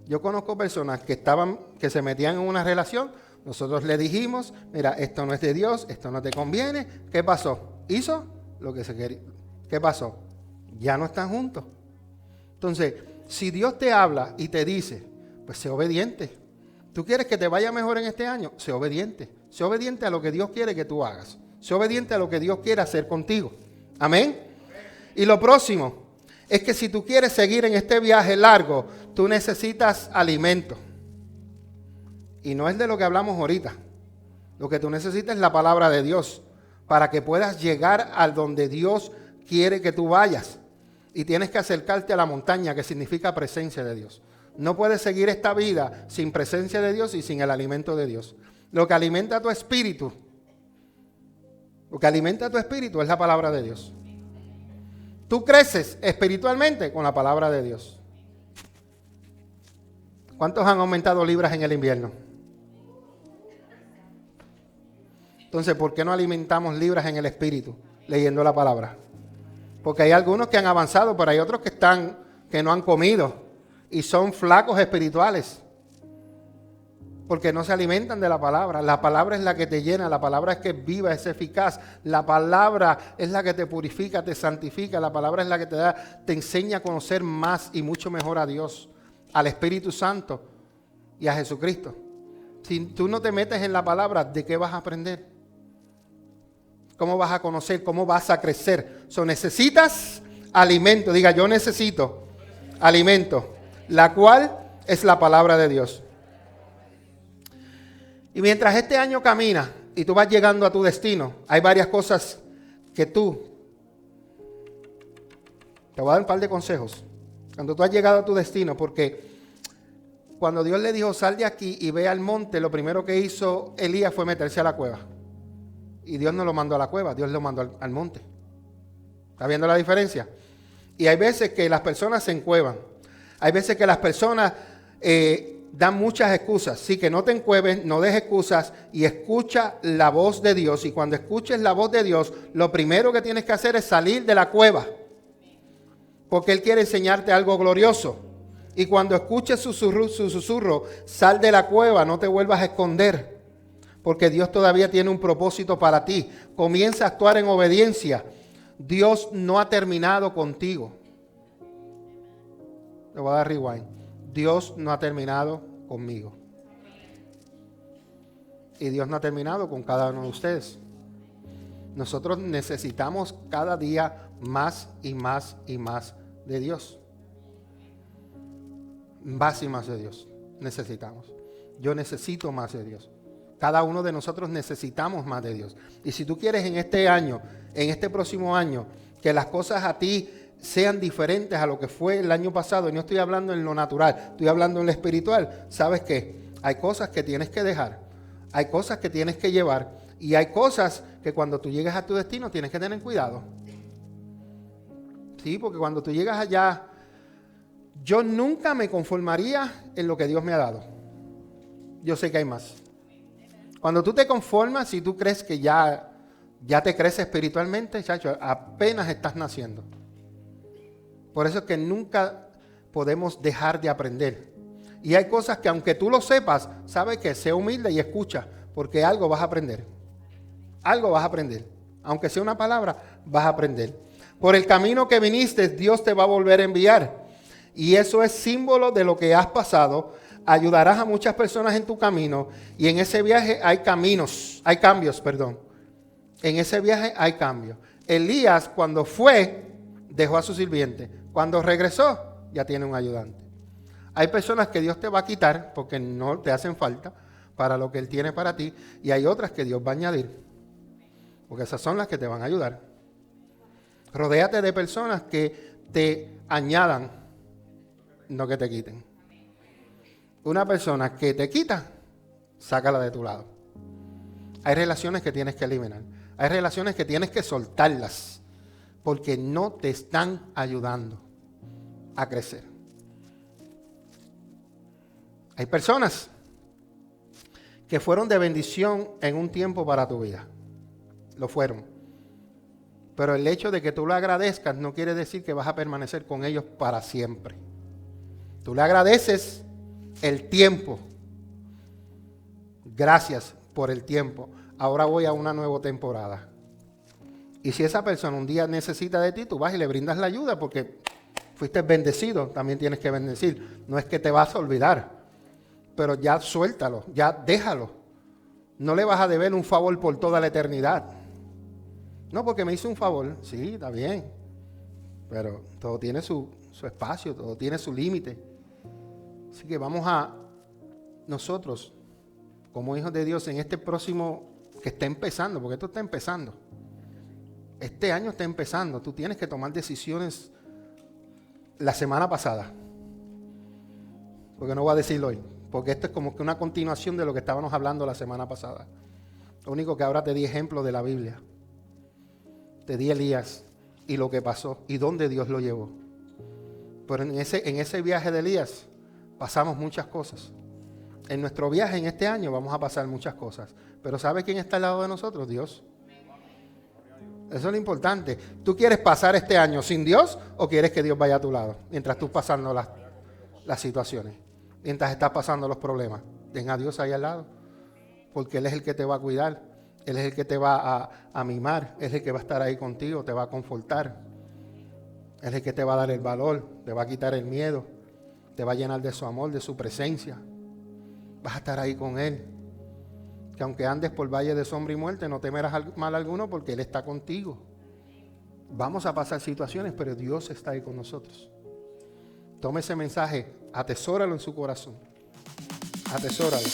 Yo conozco personas que se metían en una relación. Nosotros le dijimos, mira, esto no es de Dios, esto no te conviene. ¿Qué pasó? Hizo lo que se quería. ¿Qué pasó? Ya no están juntos. Entonces, si Dios te habla y te dice, pues sé obediente. ¿Tú quieres que te vaya mejor en este año? Sé obediente. Sé obediente a lo que Dios quiere que tú hagas. Sé obediente a lo que Dios quiere hacer contigo. Amén. Y lo próximo es que si tú quieres seguir en este viaje largo, tú necesitas alimento. Y no es de lo que hablamos ahorita. Lo que tú necesitas es la palabra de Dios para que puedas llegar a donde Dios quiere que tú vayas. Y tienes que acercarte a la montaña, que significa presencia de Dios. No puedes seguir esta vida sin presencia de Dios y sin el alimento de Dios. Lo que alimenta tu espíritu, es la palabra de Dios. Tú creces espiritualmente con la palabra de Dios. ¿Cuántos han aumentado libras en el invierno? Entonces, ¿por qué no alimentamos libras en el espíritu leyendo la palabra? Porque hay algunos que han avanzado, pero hay otros que no han comido. Y son flacos espirituales. Porque no se alimentan de la palabra. La palabra es la que te llena. La palabra es que es viva, es eficaz. La palabra es la que te purifica, te santifica. La palabra es la que te enseña a conocer más y mucho mejor a Dios, al Espíritu Santo y a Jesucristo. Si tú no te metes en la palabra, ¿de qué vas a aprender? ¿Cómo vas a conocer? ¿Cómo vas a crecer? Necesitas alimento. Diga, yo necesito alimento, la cual es la palabra de Dios. Y mientras este año camina y tú vas llegando a tu destino, hay varias cosas que te voy a dar un par de consejos. Cuando tú has llegado a tu destino, porque cuando Dios le dijo, sal de aquí y ve al monte, lo primero que hizo Elías fue meterse a la cueva. Y Dios no lo mandó a la cueva, Dios lo mandó al monte. ¿Está viendo la diferencia? Y hay veces que las personas se encuevan. Hay veces que las personas dan muchas excusas. Sí, que no te encueves, no des excusas y escucha la voz de Dios. Y cuando escuches la voz de Dios, lo primero que tienes que hacer es salir de la cueva. Porque Él quiere enseñarte algo glorioso. Y cuando escuches su susurro, sal de la cueva, no te vuelvas a esconder. Porque Dios todavía tiene un propósito para ti. Comienza a actuar en obediencia. Dios no ha terminado contigo. Le voy a dar rewind. Dios no ha terminado conmigo. Y Dios no ha terminado con cada uno de ustedes. Nosotros necesitamos cada día más y más y más de Dios. Más y más de Dios. Necesitamos. Yo necesito más de Dios. Cada uno de nosotros necesitamos más de Dios. Y si tú quieres en este año, en este próximo año, que las cosas a ti sean diferentes a lo que fue el año pasado, y no estoy hablando en lo natural, estoy hablando en lo espiritual, ¿sabes qué? Hay cosas que tienes que dejar, hay cosas que tienes que llevar, y hay cosas que cuando tú llegues a tu destino tienes que tener cuidado. Sí, porque cuando tú llegas allá, yo nunca me conformaría en lo que Dios me ha dado. Yo sé que hay más. Cuando tú te conformas y tú crees que ya te creces espiritualmente, chacho, apenas estás naciendo. Por eso es que nunca podemos dejar de aprender. Y hay cosas que aunque tú lo sepas, sabes que sé humilde y escucha, porque algo vas a aprender. Algo vas a aprender. Aunque sea una palabra, vas a aprender. Por el camino que viniste, Dios te va a volver a enviar. Y eso es símbolo de lo que has pasado. Ayudarás a muchas personas en tu camino. Y en ese viaje hay cambios. En ese viaje hay cambios. Elías, cuando fue, dejó a su sirviente. Cuando regresó, ya tiene un ayudante. Hay personas que Dios te va a quitar porque no te hacen falta para lo que Él tiene para ti. Y hay otras que Dios va a añadir, porque esas son las que te van a ayudar. Rodéate de personas que te añadan, no que te quiten. Una persona que te quita, sácala de tu lado. Hay relaciones que tienes que eliminar. Hay relaciones que tienes que soltarlas porque no te están ayudando a crecer. Hay personas que fueron de bendición en un tiempo para tu vida. Lo fueron. Pero el hecho de que tú lo agradezcas no quiere decir que vas a permanecer con ellos para siempre. Tú le agradeces el tiempo. Gracias por el tiempo. Ahora voy a una nueva temporada. Y si esa persona un día necesita de ti, tú vas y le brindas la ayuda porque fuiste bendecido, también tienes que bendecir. No es que te vas a olvidar, pero ya suéltalo, ya déjalo. No le vas a deber un favor por toda la eternidad. No, porque me hizo un favor. Sí, está bien. Pero todo tiene su espacio, todo tiene su límite. Así que vamos a nosotros, como hijos de Dios, en este próximo que está empezando, porque esto está empezando. Este año está empezando. Tú tienes que tomar decisiones la semana pasada. Porque no voy a decirlo hoy. Porque esto es como que una continuación de lo que estábamos hablando la semana pasada. Lo único que ahora te di ejemplo de la Biblia. Te di Elías y lo que pasó y dónde Dios lo llevó. Pero en ese viaje de Elías pasamos muchas cosas. En nuestro viaje en este año vamos a pasar muchas cosas. Pero ¿sabe quién está al lado de nosotros? Dios. Eso es lo importante. ¿Tú quieres pasar este año sin Dios o quieres que Dios vaya a tu lado mientras tú pasando las situaciones? Mientras estás pasando los problemas. Ten a Dios ahí al lado. Porque Él es el que te va a cuidar. Él es el que te va a mimar. Él es el que va a estar ahí contigo. Te va a confortar. Él es el que te va a dar el valor. Te va a quitar el miedo. Te va a llenar de su amor, de su presencia. Vas a estar ahí con Él. Que aunque andes por valle de sombra y muerte, no temerás mal alguno porque Él está contigo. Vamos a pasar situaciones, pero Dios está ahí con nosotros. Tome ese mensaje, atesóralo en su corazón. Atesóralo.